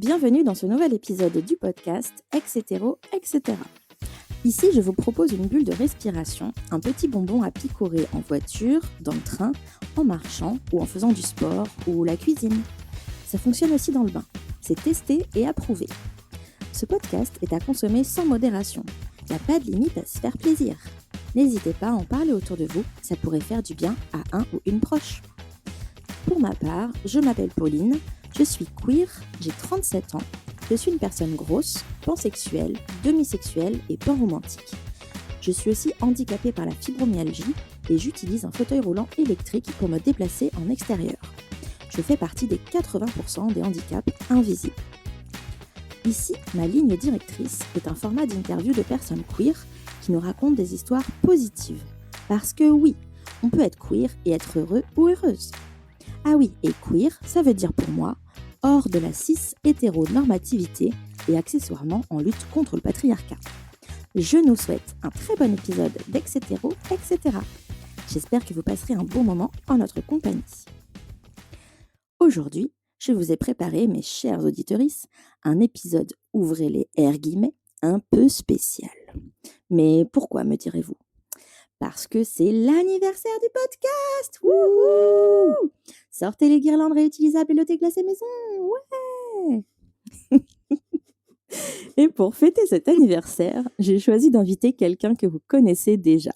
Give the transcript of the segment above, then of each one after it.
Bienvenue dans ce nouvel épisode du podcast Etc. etc. Ici, je vous propose une bulle de respiration, un petit bonbon à picorer en voiture, dans le train, en marchant ou en faisant du sport ou la cuisine. Ça fonctionne aussi dans le bain. C'est testé et approuvé. Ce podcast est à consommer sans modération. Il n'y a pas de limite à se faire plaisir. N'hésitez pas à en parler autour de vous, ça pourrait faire du bien à un ou une proche. Pour ma part, je m'appelle Pauline, je suis queer, j'ai 37 ans, je suis une personne grosse, pansexuelle, demisexuelle et panromantique. Je suis aussi handicapée par la fibromyalgie et j'utilise un fauteuil roulant électrique pour me déplacer en extérieur. Je fais partie des 80% des handicaps invisibles. Ici, ma ligne directrice est un format d'interview de personnes queer qui nous racontent des histoires positives. Parce que oui, on peut être queer et être heureux ou heureuse. Ah oui, et queer, ça veut dire pour moi hors de la cis-hétéronormativité et accessoirement en lutte contre le patriarcat. Je nous souhaite un très bon épisode d'Etc, etc. J'espère que vous passerez un bon moment en notre compagnie. Aujourd'hui, je vous ai préparé, mes chers auditrices, un épisode, ouvrez les guillemets, un peu spécial. Mais pourquoi, me direz-vous ? Parce que c'est l'anniversaire du podcast. Wouhou ! Sortez les guirlandes réutilisables et le thé glacé maison. Ouais. Et pour fêter cet anniversaire, j'ai choisi d'inviter quelqu'un que vous connaissez déjà.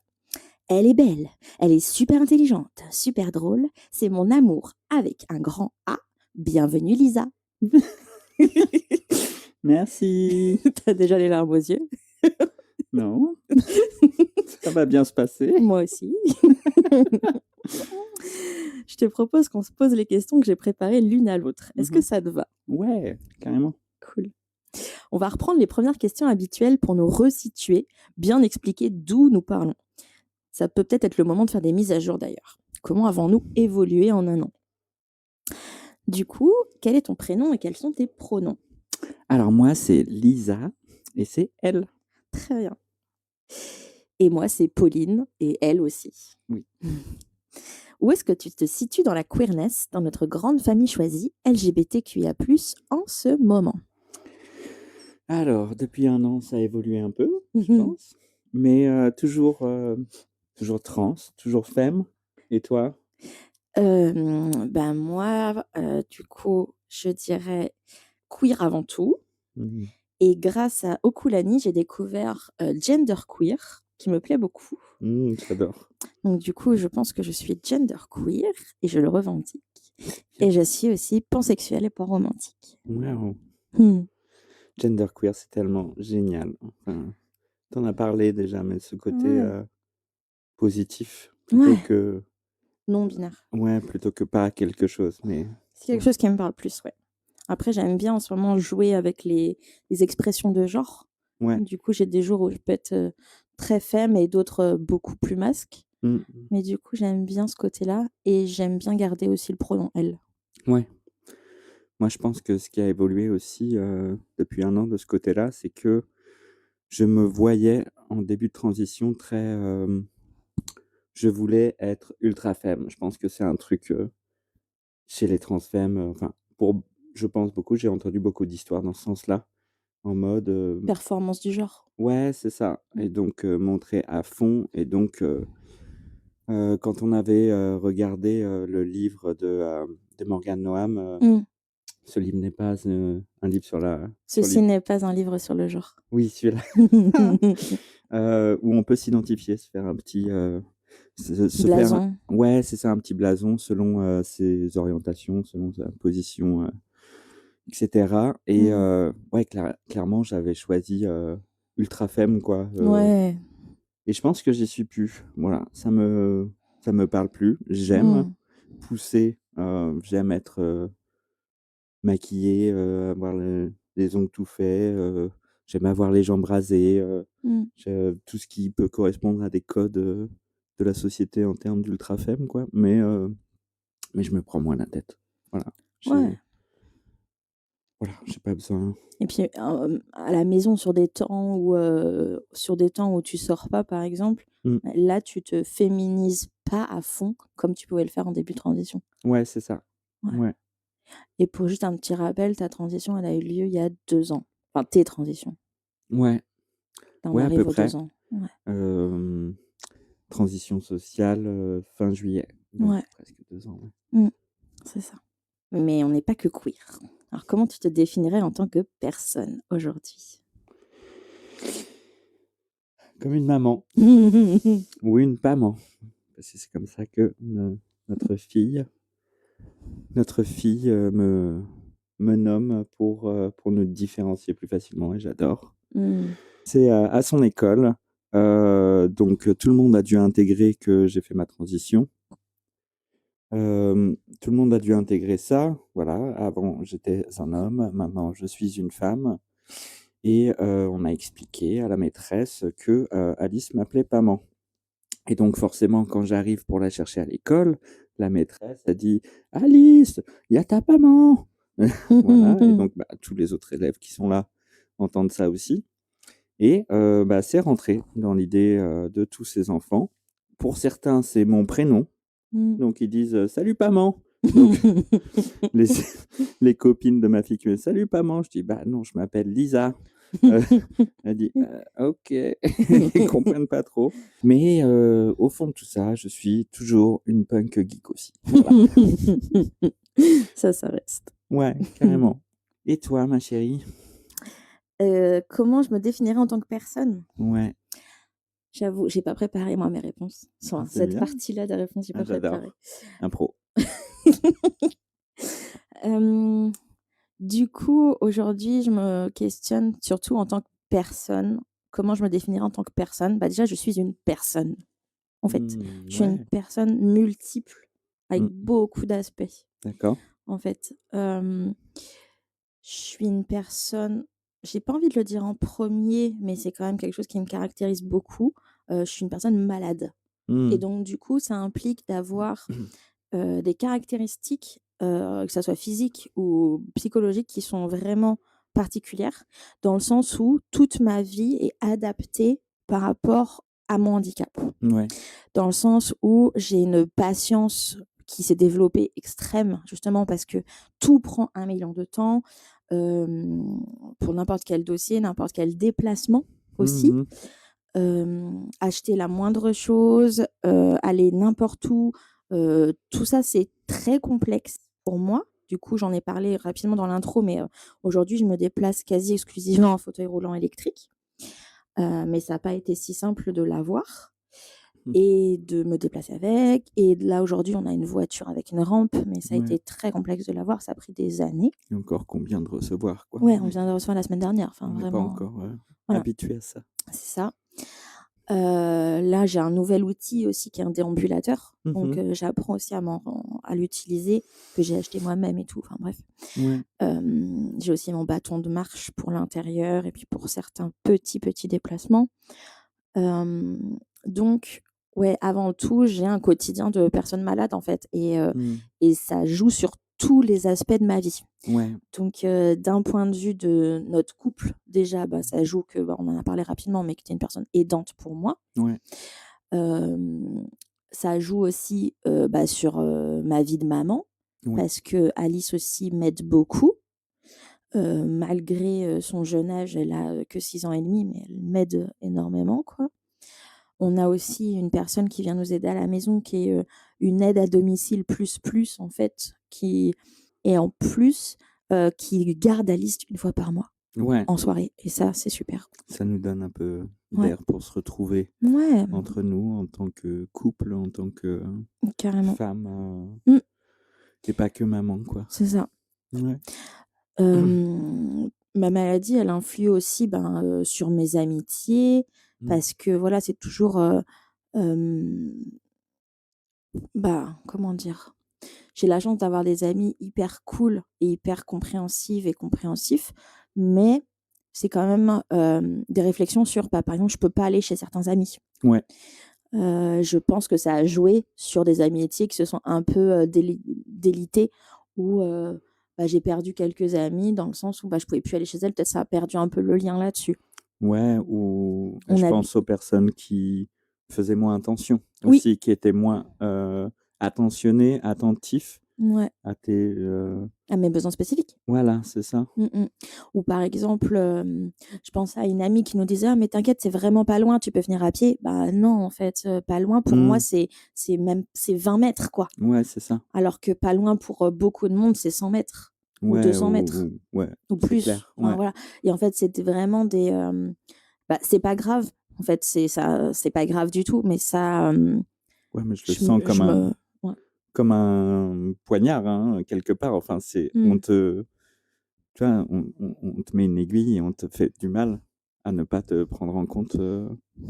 Elle est belle, elle est super intelligente, super drôle. C'est mon amour avec un grand A. Bienvenue Lisa. Merci. T'as déjà les larmes aux yeux ? Non, ça va bien se passer. Moi aussi. Je te propose qu'on se pose les questions que j'ai préparées l'une à l'autre. Est-ce que ça te va ? Ouais, carrément. Cool. On va reprendre les premières questions habituelles pour nous resituer, bien expliquer d'où nous parlons. Ça peut peut-être être le moment de faire des mises à jour d'ailleurs. Comment avons-nous évolué en un an ? Du coup, quel est ton prénom et quels sont tes pronoms ? Alors moi, c'est Lisa et c'est elle. Très bien. Et moi, c'est Pauline et elle aussi. Oui. Où est-ce que tu te situes dans la queerness, dans notre grande famille choisie LGBTQIA+, en ce moment ? Alors, depuis un an, ça a évolué un peu, je pense. Mais toujours trans, toujours femme. Et toi ? Moi, du coup, je dirais queer avant tout. Et grâce à Okulani, j'ai découvert genderqueer, qui me plaît beaucoup. J'adore. Donc du coup, je pense que je suis genderqueer et je le revendique. Et je suis aussi pansexuelle et panromantique. Wow. Genderqueer, c'est tellement génial. Enfin, t'en as parlé déjà, mais ce côté positif plutôt que... Non-binaire. Ouais, plutôt que pas quelque chose. Mais... C'est quelque chose qui me parle plus, ouais. Après, j'aime bien en ce moment jouer avec les expressions de genre. Ouais. Du coup, j'ai des jours où je peux être très femme et d'autres beaucoup plus masque. Mais du coup, j'aime bien ce côté-là et j'aime bien garder aussi le pronom elle. Ouais. Moi, je pense que ce qui a évolué aussi depuis un an de ce côté-là, c'est que je me voyais en début de transition très... je voulais être ultra femme. Je pense que c'est un truc chez les trans femmes. Enfin, je pense beaucoup, j'ai entendu beaucoup d'histoires dans ce sens-là, en mode... Performance du genre. Ouais, c'est ça. Et donc, montrer à fond. Et donc, quand on avait regardé le livre de Morgane Noam... Ce livre n'est pas un livre sur la... Ceci n'est pas un livre sur le genre. Oui, celui-là. Où on peut s'identifier, se faire un petit... blason. Ouais, c'est ça, un petit blason selon ses orientations, selon sa position, etc. Et ouais, clairement, j'avais choisi ultra femme, quoi. Ouais. Et je pense que j'y suis plus. Voilà, ça me parle plus. J'aime pousser, j'aime être... maquillée, avoir les ongles tout faits, j'aime avoir les jambes rasées, tout ce qui peut correspondre à des codes de la société en termes d'ultra femme, quoi. Mais je me prends moins la tête. Voilà. Voilà, j'ai pas besoin. Et puis à la maison sur des temps où tu sors pas, par exemple, là tu te féminises pas à fond comme tu pouvais le faire en début de transition. Ouais, c'est ça. Ouais. Et pour juste un petit rappel, ta transition, elle a eu lieu il y a 2 ans. Enfin, tes transitions. Ouais, Là, on ouais, à peu arrive aux près. 2 ans. Ouais. Hem, transition sociale, fin juillet, donc Ouais. presque 2 ans, ouais. C'est ça. Mais on n'est pas que queer. Alors, comment tu te définirais en tant que personne aujourd'hui? Comme une maman ou une paman, parce que c'est comme ça que notre fille me nomme pour nous différencier plus facilement et j'adore. Mmh. C'est à son école, donc tout le monde a dû intégrer que j'ai fait ma transition. Tout le monde a dû intégrer ça, voilà. Avant, j'étais un homme, maintenant je suis une femme et on a expliqué à la maîtresse que, Alice m'appelait Paman et donc forcément, quand j'arrive pour la chercher à l'école, la maîtresse a dit: «Alice, il y a ta Paman!» Voilà et donc bah, tous les autres élèves qui sont là entendent ça aussi et bah, c'est rentré dans l'idée, de tous ces enfants. Pour certains, c'est mon prénom, Mmh. donc ils disent: «Salut Paman!» Donc les les copines de ma fille qui me disent: «Salut Paman!» Je dis: «Bah non, je m'appelle Lisa». Heu, Elle dit: OK». Ils comprennent pas trop. Mais au fond de tout ça, je suis toujours une punk geek aussi. Voilà. Ça reste. Ouais, carrément. Et toi, ma chérie? Comment je me définirais en tant que personne? Ouais. J'avoue, j'ai pas préparé moi mes réponses. Ah, Enfin, c'est cette bien. partie-là des réponses, j'ai Ah, pas préparé. j'adore. Impro. Hem, du coup, aujourd'hui, je me questionne surtout en tant que personne. Comment je me définirais en tant que personne? Bah, déjà, je suis une personne, en fait. Mmh, Je suis une ouais. personne multiple avec Mmh. beaucoup d'aspects, D'accord. en fait. Je suis une personne, j'ai pas envie de le dire en premier, mais c'est quand même quelque chose qui me caractérise beaucoup. Je suis une personne malade et Mmh. donc du coup, ça implique d'avoir, des caractéristiques, que ça soit physiques ou psychologiques qui sont vraiment particulières, dans le sens où toute ma vie est adaptée par rapport à mon handicap. Ouais. Dans le sens où j'ai une patience qui s'est développée extrême, justement parce que tout prend 1 million de temps, pour n'importe quel dossier, n'importe quel déplacement aussi. Mmh mh. Acheter la moindre chose, aller n'importe où, tout ça, c'est très complexe pour moi. Du coup, j'en ai parlé rapidement dans l'intro, mais aujourd'hui, je me déplace quasi exclusivement en fauteuil roulant électrique, mais ça n'a pas été si simple de l'avoir Mmh. et de me déplacer avec. Et là, aujourd'hui, on a une voiture avec une rampe, mais ça a Ouais. été très complexe de l'avoir, ça a pris des années. Et encore combien de recevoir, quoi. Ouais, on vient de recevoir la semaine dernière, enfin On n'est pas vraiment, encore, voilà, habitués à ça. c'est ça. Là, j'ai un nouvel outil aussi qui est un déambulateur, Mmh donc mh. j'apprends aussi à l'utiliser, que j'ai acheté moi-même et tout, enfin bref. Ouais. J'ai aussi mon bâton de marche pour l'intérieur et puis pour certains petits déplacements. Donc ouais, avant tout, j'ai un quotidien de personne malade, en fait, Mmh. et ça joue sur tous les aspects de ma vie. Ouais. Donc d'un point de vue de notre couple, déjà, bah, ça joue que, bah, on en a parlé rapidement, mais que tu es une personne aidante pour moi. Ouais. Hem, Ça joue aussi, bah, sur, ma vie de maman, Ouais. parce que Alice aussi m'aide beaucoup. Malgré, son jeune âge, elle a, que 6 ans et demi, mais elle m'aide énormément, quoi. On a aussi une personne qui vient nous aider à la maison qui est, une aide à domicile plus plus, en fait, qui et en plus, qui garde Alice une fois par mois, Ouais. en soirée, et ça, c'est super. Ça nous donne un peu Ouais. d'air pour se retrouver Ouais, entre nous en tant que couple, en tant que carrément. femme, Mmh, et pas que maman, quoi. c'est ça. Ouais. Ma maladie, elle influe aussi, ben, sur mes amitiés Mmh. parce que voilà, c'est toujours, hem, bah, comment dire? J'ai la chance d'avoir des amis hyper cool et hyper compréhensives et compréhensifs, mais c'est quand même, des réflexions sur, bah, par exemple, je peux pas aller chez certains amis. Ouais. Je pense que ça a joué sur des amitiés qui se sont un peu, délitées où, bah, j'ai perdu quelques amis dans le sens où, bah, je pouvais plus aller chez elles. Peut-être ça a perdu un peu le lien là-dessus. Ouais, ou On je habi pense aux personnes qui faisaient moins attention Oui, aussi, qui étaient moins, attentionnées, attentifs Ouais. à tes, À mes besoins spécifiques. voilà, c'est ça. Ou par exemple, je pense à une amie qui nous disait: «Ah mais t'inquiète, c'est vraiment pas loin, tu peux venir à pied». Bah non, en fait, pas loin pour moi, Mmh. c'est 20 mètres, quoi. Ouais, c'est ça. Alors que pas loin pour, beaucoup de monde, c'est 100 mètres ou Ouais, 200 mètres ouais, ou c'est plus. clair, Enfin ouais. voilà, et en fait, c'était vraiment bah, c'est pas grave. En fait, c'est pas grave du tout, mais ça, Ouais, mais je le je me sens je me ouais. comme un poignard, hein, quelque part. Enfin, c'est Mmh. tu vois, on te met une aiguille et on te fait du mal à ne pas te prendre en compte,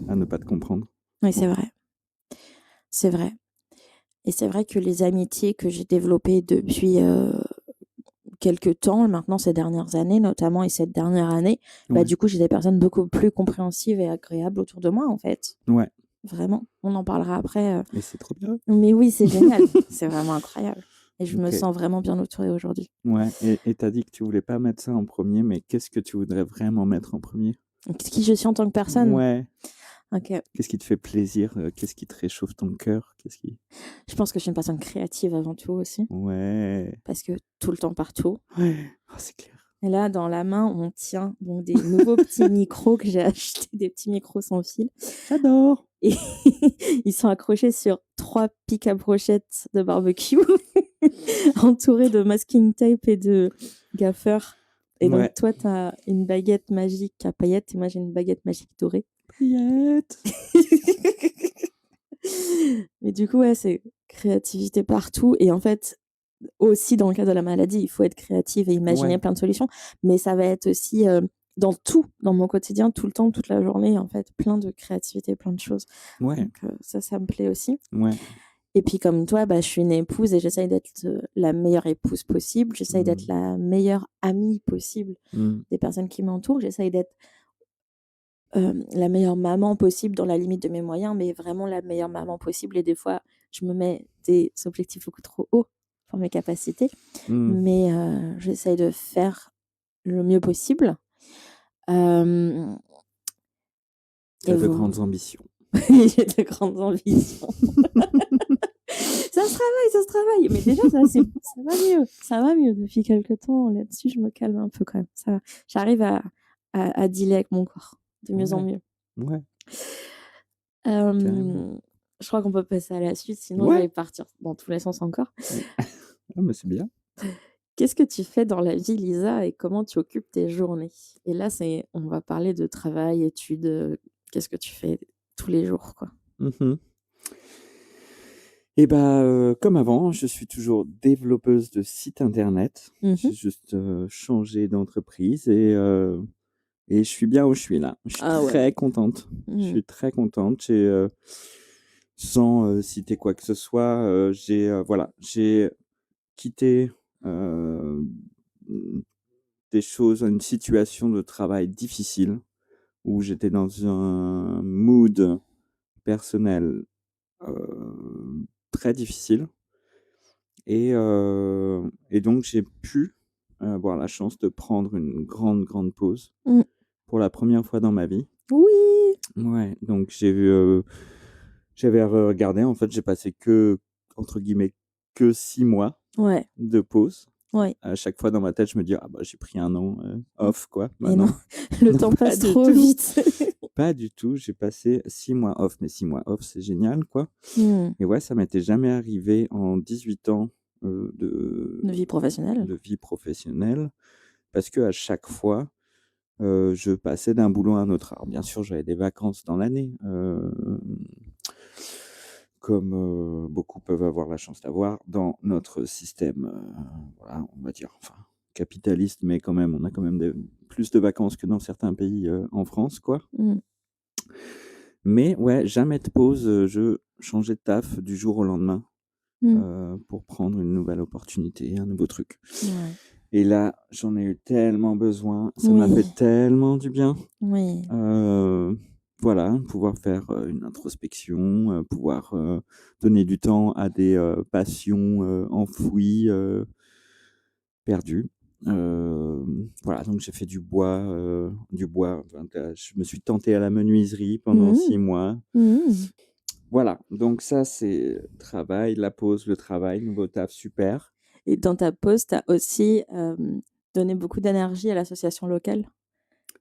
à ne pas te comprendre. Oui, Ouais. c'est vrai, c'est vrai, et c'est vrai que les amitiés que j'ai développées depuis, quelque temps maintenant, ces dernières années notamment, et cette dernière année, bah, Ouais, du coup, j'ai des personnes beaucoup plus compréhensives et agréables autour de moi, en fait. ouais Vraiment. On en parlera après, et c'est trop bien. mais oui, c'est génial. C'est vraiment incroyable et je me OK. sens vraiment bien entourée aujourd'hui. Ouais et tu dit que tu voulais pas mettre ça en premier, mais qu'est-ce que tu voudrais vraiment mettre en premier? Donc qui je suis en tant que personne? Ouais. OK. Qu'est-ce qui te fait plaisir? Qu'est-ce qui te réchauffe ton cœur? Qu'est-ce qui Je pense que je suis une personne créative avant tout aussi, ouais. parce que tout le temps, partout, Ouais. Ah, c'est clair. et là, dans la main, on tient donc des nouveaux petits micros que j'ai achetés, des petits micros sans fil, J'adore! et ils sont accrochés sur 3 pics à brochettes de barbecue entourés de masking tape et de gaffeurs, et donc Ouais. toi, tu as une baguette magique à paillettes et moi, j'ai une baguette magique dorée. Paillettes! Mais du coup, ouais, c'est créativité partout, et en fait, aussi dans le cas de la maladie, il faut être créative et imaginer Ouais, plein de solutions, mais ça va être aussi, dans tout, dans mon quotidien, tout le temps, toute la journée, en fait, plein de créativité, plein de choses. ouais, Donc ça me plaît aussi, ouais. et puis comme toi, bah, je suis une épouse et j'essaye d'être, la meilleure épouse possible. J'essaye d'être Mmh. la meilleure amie possible Mmh. des personnes qui m'entourent. J'essaye d'être, la meilleure maman possible dans la limite de mes moyens, mais vraiment la meilleure maman possible, et des fois, je me mets des objectifs beaucoup trop hauts pour mes capacités, Mmh. mais j'essaye de faire le mieux possible. Hem Tu et as de vous grandes ambitions. j'ai de grandes ambitions. Ça se travaille, mais déjà ça va mieux depuis quelque temps. Là-dessus, je me calme un peu quand même. Ça va, j'arrive à dealer avec mon corps de mieux en Ouais, mieux. ouais, carrément. Je crois qu'on peut passer à la suite, sinon je Ouais! vais partir dans tous les sens encore. Mmh. Ah, mais c'est bien. Qu'est-ce que tu fais dans la vie, Lisa, et comment tu occupes tes journées? Et là, on va parler de travail, études, qu'est-ce que tu fais tous les jours, quoi? Mmh. Et bah, comme avant, je suis toujours développeuse de site internet. J'ai Mmh. juste, changé d'entreprise et je suis bien où je suis là. Je suis Ah ouais. très contente. Je Mmh. suis très contente. Sans, citer quoi que ce soit, voilà, j'ai quitté, heu, mmh, des choses, une situation de travail difficile où j'étais dans un mood personnel, très difficile et donc j'ai pu avoir la chance de prendre une grande, grande pause Mmh. pour la première fois dans ma vie. Oui! Ouais, donc j'avais regardé, en fait, j'ai passé entre guillemets, «que 6 mois» Ouais, de pause. ouais. À chaque fois dans ma tête, je me dis: «Ah bah, j'ai pris un an, Mmh. off quoi». Bah Et non, non, le non, temps pas passe du trop tout, vite. pas du tout. J'ai passé 6 mois off, mais 6 mois off, c'est génial quoi Mmh. et ouais, ça m'était jamais arrivé en 18 ans, De vie professionnelle. de vie professionnelle parce qu'à chaque fois, je passais d'un boulot à un autre. Alors bien sûr, j'avais des vacances dans l'année, comme, beaucoup peuvent avoir la chance d'avoir dans notre système, voilà, on va dire, enfin, capitaliste, mais quand même, on a quand même plus de vacances que dans certains pays, en France, quoi. Mmh. Mais ouais, jamais de pause, je changeais de taf du jour au lendemain, Mmh. pour prendre une nouvelle opportunité, un nouveau truc. Ouais. Et là, j'en ai eu tellement besoin, ça m'a fait Oui, tellement du bien. oui. Heu, voilà, pouvoir faire, une introspection, pouvoir, donner du temps à des, passions, enfouies, perdues. Voilà, donc j'ai fait du bois, enfin, je me suis tenté à la menuiserie pendant Mmh. 6 mois. Mmh. Voilà, donc ça, c'est travail, la pause, le travail, nouveau taf, super. Et dans ta pause, tu as aussi donné beaucoup d'énergie à l'association locale.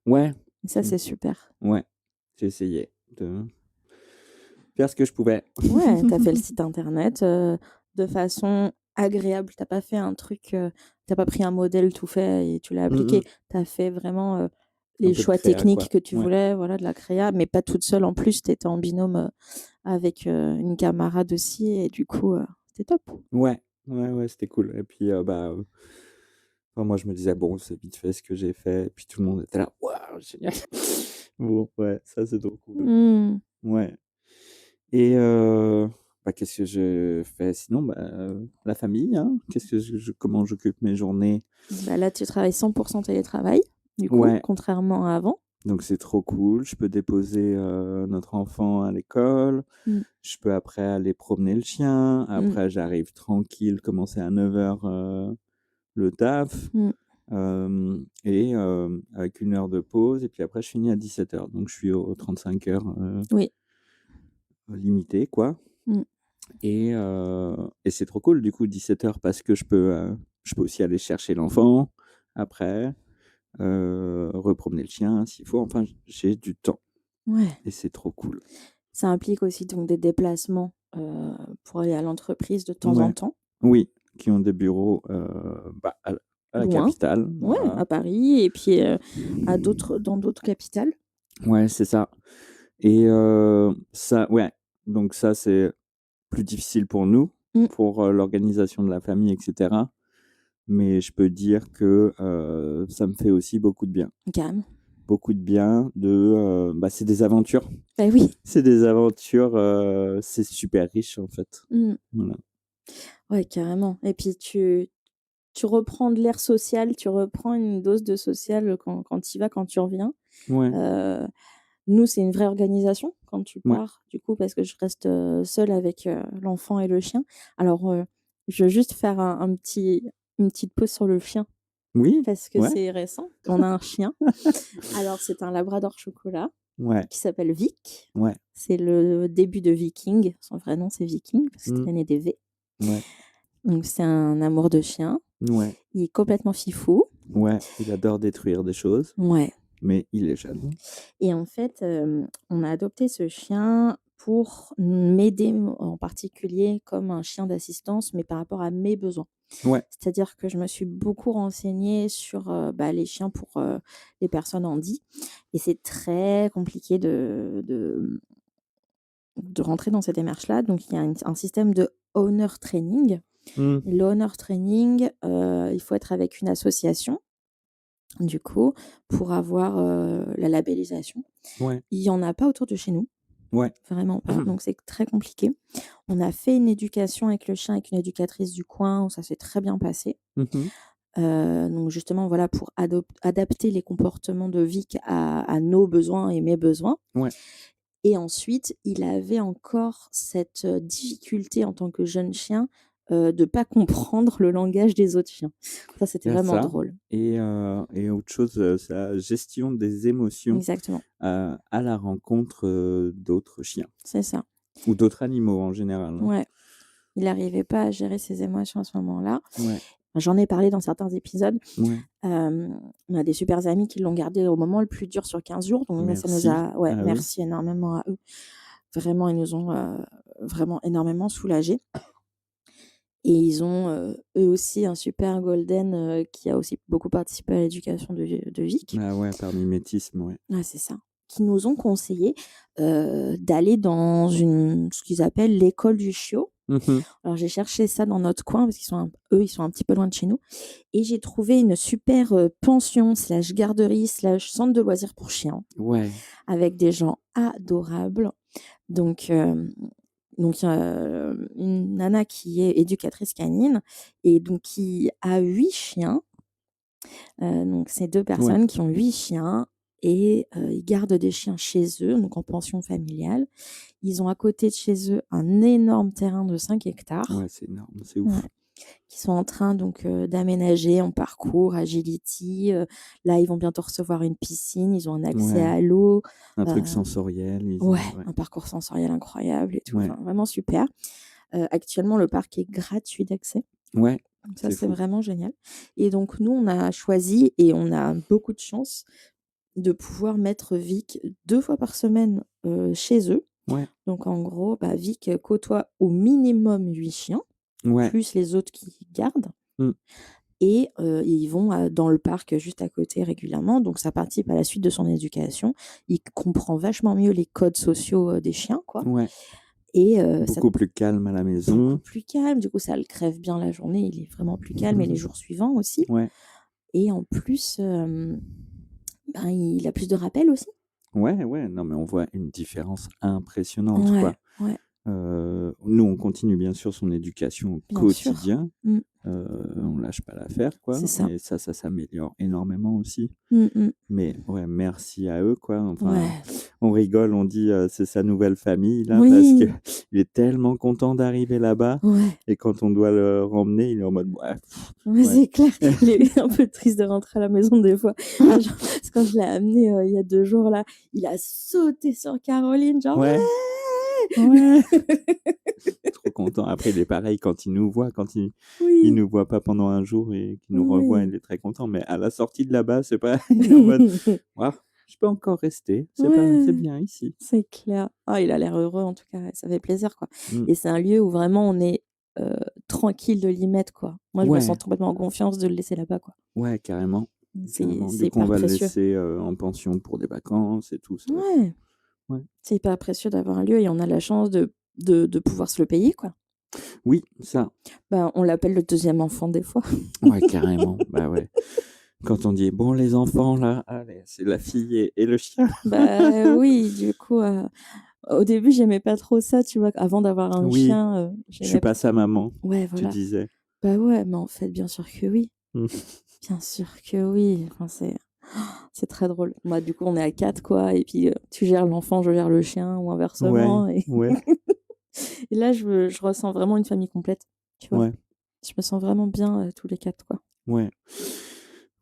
Ouais, Et ça, mmh, c'est super. ouais, j'ai essayé de faire ce que je pouvais. Ouais, tu as fait le site internet de façon agréable. Tu pas fait un truc, tu pas pris un modèle tout fait et tu l'as Mmh appliqué. mh. Tu as fait vraiment Un les peu de choix créa, techniques quoi. que tu Ouais. voulais, voilà, de la créa, mais pas toute seule en plus. Tu étais en binôme avec une camarade aussi et du coup, c'était top. Ouais, ouais, ouais, c'était cool et puis, enfin, moi, je me disais: «Bon, c'est vite fait ce que j'ai fait» et puis tout le monde était là: «Waouh, génial!» Bon, ouais, ça, c'est trop cool. Mmh. Ouais et qu'est-ce que je fais sinon? La famille, hein. Qu'est-ce que je comment j'occupe mes journées? Bah, là, tu travailles 100 télétravail, du coup, Ouais, contrairement à avant. donc c'est trop cool. Je peux déposer, notre enfant à l'école. Mmh. Je peux après aller promener le chien. Mmh. Après, j'arrive tranquille, commencer à 9h, le taf. Mmh. Avec 1 heure de pause et puis après je finis à 17h donc je suis aux 35 heures, Oui. limitées quoi Mmh. et c'est trop cool du coup 17h parce que je peux aussi aller chercher l'enfant après, repromener le chien s'il faut, enfin j'ai du temps Ouais. et c'est trop cool. Ça implique aussi donc des déplacements, pour aller à l'entreprise de temps en Ouais, temps, oui, qui ont des bureaux, à la loin. capitale, Ouais, voilà. à Paris et puis, à d'autres dans d'autres capitales. Ouais, c'est ça et ça ouais, donc ça c'est plus difficile pour nous, Mmh. pour, l'organisation de la famille et cetera. Mais je peux dire que, ça me fait aussi beaucoup de bien. Carrément. Beaucoup de bien c'est des aventures. Bah, oui. C'est des aventures, c'est super riche en fait. Mmh. Voilà. Ouais, carrément et puis tu reprends de l'air social, tu reprends une dose de social, quand tu y vas, quand tu reviens. Ouais, Heu, Nous, c'est une vraie organisation quand tu ouais. pars, du coup, parce que je reste, seule avec, l'enfant et le chien. Alors, je veux juste faire une petite pause sur le chien Oui, parce que ouais, c'est récent. On a un chien. Alors, c'est un labrador chocolat ouais, qui s'appelle Vic. ouais. C'est le début de Viking. Son vrai nom, c'est Viking parce que c'était Mmh, l'année des V. ouais, Donc, c'est un amour de chien. ouais, Il est complètement fifou. ouais. Il adore détruire des choses, Ouais. mais il est jeune. Et en fait, on a adopté ce chien pour m'aider en particulier comme un chien d'assistance, mais par rapport à mes besoins. Ouais, C'est-à-dire que je me suis beaucoup renseignée sur, les chiens pour, les personnes handies et c'est très compliqué de rentrer dans cette démarche-là. Donc il y a un système de owner training. mmh, Le owner training, il faut être avec une association, du coup, pour avoir, la labellisation. ouais, Il y en a pas autour de chez nous. ouais. Vraiment pas, donc c'est très compliqué. On a fait une éducation avec le chien, avec une éducatrice du coin, où ça s'est très bien passé. Mmh mh. Donc justement, voilà, pour adapter les comportements de Vic à nos besoins et mes besoins Ouais. et ensuite, il avait encore cette, difficulté en tant que jeune chien, de pas comprendre le langage des autres chiens. Ça, c'était Il y a vraiment ça drôle. et autre chose, c'est la gestion des émotions, Exactement, à la rencontre, d'autres chiens c'est ça. ou d'autres animaux en général, hein. Ouais, il n'arrivait pas à gérer ses émotions à ce moment-là. Ouais, J'en ai parlé dans certains épisodes. ouais, On a des super amis qui l'ont gardé au moment le plus dur sur 15 jours, donc là, ça nous merci a ouais, à eux. merci énormément à eux. Vraiment, ils nous ont, vraiment énormément soulagés et ils ont, eux aussi un super golden, qui a aussi beaucoup participé à l'éducation de Vic. Ah ouais, par mimétisme, ouais. Ouais, c'est ça. Qui nous ont conseillé, d'aller dans ce qu'ils appellent l'école du chiot. Mmh mh. Alors j'ai cherché ça dans notre coin parce ils sont un petit peu loin de chez nous et j'ai trouvé une super, pension/garderie/centre de loisirs pour chiens Ouais, avec des gens adorables. Donc une nana qui est éducatrice canine et donc qui a 8 chiens. Donc c'est 2 ouais, personnes qui ont 8 chiens et ils gardent des chiens chez eux, donc en pension familiale. Ils ont à côté de chez eux un énorme terrain de 5 hectares. ouais, c'est énorme, c'est Ouais. ouf. Qui sont en train donc, d'aménager en parcours agility, là, ils vont bientôt recevoir une piscine, ils ont un accès Ouais, à l'eau, un heu truc sensoriel, ouais, ouais, un parcours sensoriel incroyable et tout, ouais, enfin vraiment super. Actuellement, le parc est gratuit d'accès. ouais, Donc ça, C'est c'est fou. vraiment génial et donc nous, on a choisi et on a beaucoup de chance de pouvoir mettre Vic 2 fois par semaine, chez eux. Ouais, Donc en gros, bah, Vic, côtoie au minimum 8 chiens, ouais. plus les autres qu'il garde Mmh. et ils vont, dans le parc, juste à côté régulièrement. Donc ça participe à la suite de son éducation. Il comprend vachement mieux les codes sociaux, des chiens, quoi Ouais. et ça Beaucoup plus calme à la beaucoup maison. plus calme. Du coup, ça le crève bien la journée. Il est vraiment plus calme et les jours suivants aussi Ouais. et en plus, ben, il a plus de rappels aussi. Ouais, ouais, non, mais on voit une différence impressionnante, Ouais, quoi. ouais, Nous, on continue bien sûr son éducation au bien sûr. quotidien. Mmh, On lâche pas l'affaire, c'est quoi ça. et ça s'améliore énormément aussi. Mmh mh. Mais ouais, merci à eux, quoi. Enfin, Ouais. on rigole, on dit, c'est sa nouvelle famille là parce que Oui, il est tellement content d'arriver là-bas ouais, et quand on doit le remmener, il est en mode: «Ouais, ouais, ouais». c'est clair. Il est un peu triste de rentrer à la maison des fois. Ah genre, parce que quand je l'ai amené, il y a 2 jours là, il a sauté sur Caroline genre: Ouais, «Ouais!» ouais, trop content. Après, il est pareil quand il nous voit, quand il Oui, nous voit pas pendant un jour et qu'il nous revoit, il oui. est très content. Mais à la sortie de là-bas, c'est pareil, il est en mode: «Waouh, je peux encore rester, c'est Ouais, bien ici». c'est clair. Ah, il a l'air heureux en tout cas, ouais, ça fait plaisir quoi Mmh. et c'est un lieu où vraiment on est, tranquille de l'y mettre quoi. Moi, je me sens Ouais, complètement en confiance de le laisser là-bas quoi. ouais, carrément, C'est carrément. c'est Du coup, on hyper va le précieux. laisser, en pension pour des vacances et tout, ça va être cool. Ouais. Ouais. C'est hyper précieux d'avoir un lieu et on a la chance de pouvoir se le payer, quoi. Oui, ça, Bah, on l'appelle le deuxième enfant des fois. ouais, carrément, bah, ouais. Quand on dit: «Bon, les enfants là, allez, c'est la fille et le chien». Bah, oui, du coup, au début, j'aimais pas trop ça, tu vois? Avant d'avoir un Oui, chien, je suis j'aimais pas sa maman, ouais, tu voilà. disais. Bah, ouais, mais en fait, bien sûr que oui. Mmh. Bien sûr que oui. Enfin, c'est très drôle. Moi, du coup, on est à 4 quoi et puis, tu gères l'enfant, je gère le chien ou Ouais, inversement et ouais, et là, je ressens vraiment une famille complète, tu vois? ouais, Je me sens vraiment bien, tous les 4 quoi. ouais.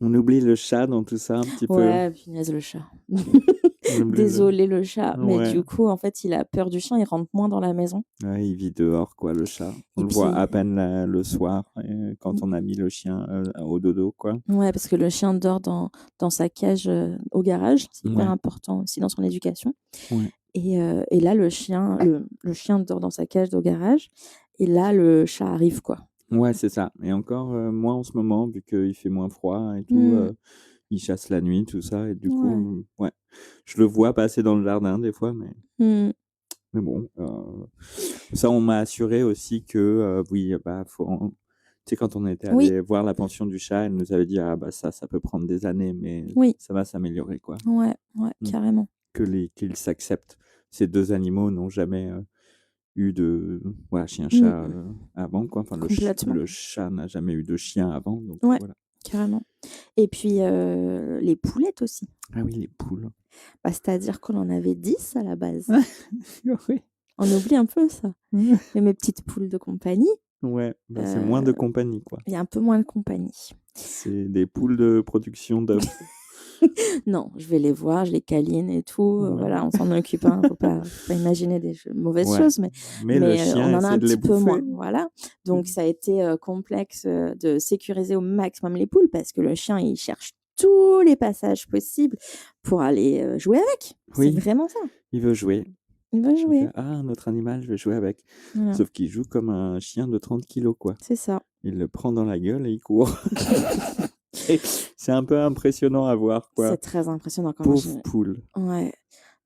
On oublie le chat dans tout ça un petit peu. Ouais, punaise, le chat. On oublie le Désolé le chat, mais ouais, du coup, en fait, il a peur du chien, il rentre moins dans la maison ouais, il vit dehors quoi, le chat. On et le voit puis à peine le soir quand on a mis le chien, au dodo quoi. ouais, parce que le chien dort dans sa cage, au garage, c'est hyper Ouais, important aussi dans son éducation ouais. et là, le chien dort dans sa cage au garage et là, le chat arrive, quoi. Ouais, c'est ça et encore, moins en ce moment vu qu'il fait moins froid et tout, Mmh. il chasse la nuit tout ça et du coup, Ouais. ouais, je le vois passer dans le jardin des fois Mmh. mais bon, ça on m'a assuré aussi que, oui, bah, faut tu sais quand on était Oui, allés voir la pension du chat, elle nous avait dit: «Ah bah ça peut prendre des années mais oui. ça va s'améliorer quoi». Ouais, ouais, Mmh. carrément. Qu'ils s'acceptent. Ces 2 animaux n'ont jamais, eu de voilà, Mmh. chien-chat, avant quoi. Enfin Complètement. le chat n'a jamais eu de chien avant donc Ouais, voilà. carrément et puis, les poulettes aussi. Ah oui, les poules. Bah, c'est-à-dire qu'on en avait 10 à la base. Oui. On oublie un peu ça. Mais mes petites poules de compagnie, Ouais, bah, c'est moins heu, de compagnie quoi. il y a un peu moins de compagnie. C'est des poules de production d'œufs. Non, je vais les voir, je les câline et tout, Ouais. voilà, on s'en occupe, hein, faut pas imaginer des mauvaises Ouais, choses, mais mais le on chien en a essaie un de les petit peu bouffer. moins, voilà. Donc ça a été, complexe, de sécuriser au maximum les poules parce que le chien, il cherche tous les passages possibles pour aller, jouer avec. C'est Oui, vraiment ça. il veut jouer. Il va Il fait: jouer. «Ah, notre animal, je vais jouer avec». Voilà, Sauf qu'il joue comme un chien de 30 kilogrammes quoi. c'est ça. Il le prend dans la gueule et il court. Et c'est un peu impressionnant à voir C'est quoi. très impressionnant comment Pauvre j'ai poule. ouais.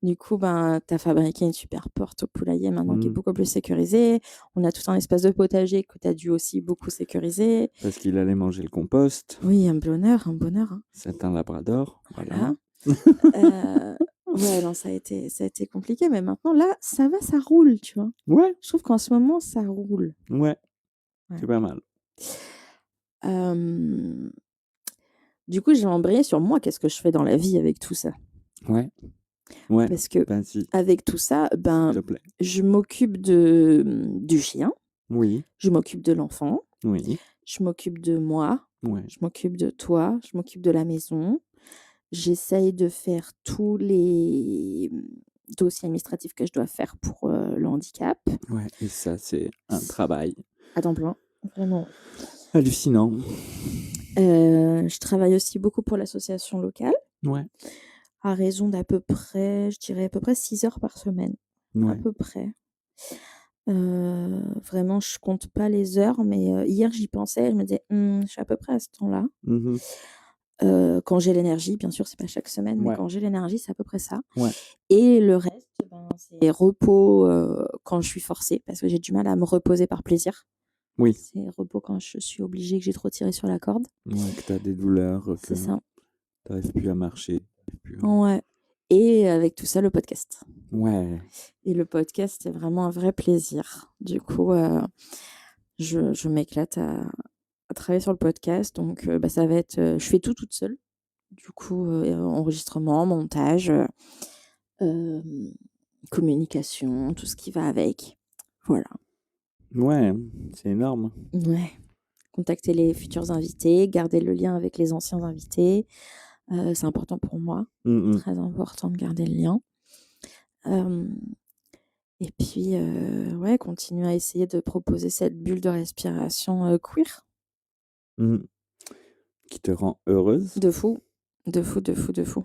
Du coup, ben, tu as fabriqué une super porte au poulailler maintenant qui est Mmh. beaucoup plus sécurisée. On a tout un espace de potager que tu as dû aussi beaucoup sécuriser. Parce qu'il allait manger le compost. Oui, un bonheur, hein. C'est un labrador, voilà. Voilà. Heu, ouais, non, ça a été compliqué, mais maintenant là, ça va, ça roule, tu vois? Ouais, Je trouve qu'en ce moment, ça roule. ouais, c'est Ouais. pas mal. Hem, du coup, j'ai embrayé sur moi, qu'est-ce que je fais dans la vie avec tout ça? Ouais, ouais, Parce que vas-y, avec tout ça, s'il ben, te plaît. je m'occupe de, du chien, Oui, je m'occupe de l'enfant, oui, je m'occupe de moi, ouais, je m'occupe de toi, je m'occupe de la maison. J'essaye de faire tous les, dossiers administratifs que je dois faire pour, le handicap. ouais et ça, c'est un S travail. À temps plein, vraiment. Hallucinant. Je travaille aussi beaucoup pour l'association locale, Ouais, à raison d'à peu près, je dirais à peu près 6 heures par semaine, à ouais. peu près. Vraiment, je compte pas les heures, mais hier, j'y pensais, je me disais: Je suis à peu près à ce temps-là». Mmh. Quand j'ai l'énergie, bien sûr, c'est pas chaque semaine, mais Ouais, quand j'ai l'énergie, c'est à peu près ça. ouais. Et le reste, ben, c'est repos, quand je suis forcée, parce que j'ai du mal à me reposer par plaisir. Oui, C'est repos quand je suis obligée, que j'ai trop tiré sur la corde. ouais, que tu as des douleurs, que C'est ça. tu arrives plus à marcher, tu plus à Ouais, et avec tout ça, le podcast. ouais, Et le podcast, c'est vraiment un vrai plaisir. Du coup, je m'éclate à travailler sur le podcast, donc bah, ça va être, je fais tout toute seule. Du coup, enregistrement, montage, hem, communication, tout ce qui va avec. Voilà. ouais, c'est énorme. Ouais. Contacter les futurs invités, garder le lien avec les anciens invités, c'est important pour moi. Mmh mh. Très important de garder le lien. Hem Et puis, ouais, continuer à essayer de proposer cette bulle de respiration, queer. Mmh. Qui te rend heureuse? De fou, de fou, de fou, de fou.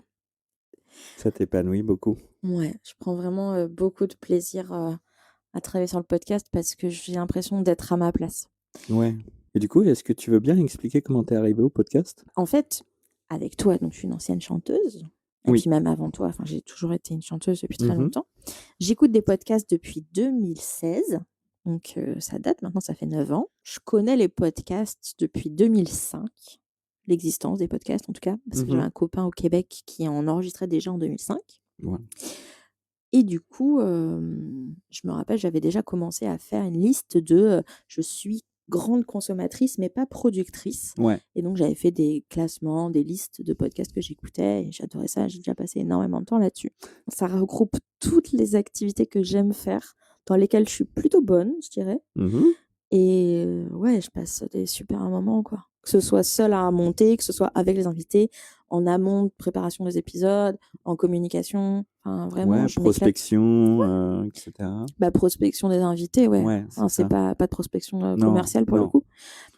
Ça t'épanouit beaucoup? Ouais, je prends vraiment, beaucoup de plaisir, à travailler sur le podcast parce que j'ai l'impression d'être à ma place. Ouais. Et du coup, est-ce que tu veux bien expliquer comment tu es arrivée au podcast? En fait, avec toi, donc je suis une ancienne chanteuse et Oui. puis même avant toi, enfin, j'ai toujours été une chanteuse depuis très Mmh. longtemps. J'écoute des podcasts depuis 2016, donc ça date maintenant, ça fait 9 ans. Je connais les podcasts depuis 2005, l'existence des podcasts en tout cas, parce que j'avais Mmh. un copain au Québec qui en enregistrait déjà en 2005 Ouais. et du coup, je me rappelle, j'avais déjà commencé à faire une liste de, je suis grande consommatrice mais pas productrice Ouais. et donc j'avais fait des classements, des listes de podcasts que j'écoutais et j'adorais ça. J'ai déjà passé énormément de temps là-dessus. Ça regroupe toutes les activités que j'aime faire, dans lesquelles je suis plutôt bonne, je dirais. Mmh. Et ouais, je passe des super moments, quoi. Que ce soit seule à monter, que ce soit avec les invités, en amont de préparation des épisodes, en communication, enfin vraiment Ouais, je m'éclate. prospection, et cetera. Bah, prospection des invités, ouais. Ouais, Enfin, c'est c'est ça. pas de prospection, Non, commerciale pour le non. coup.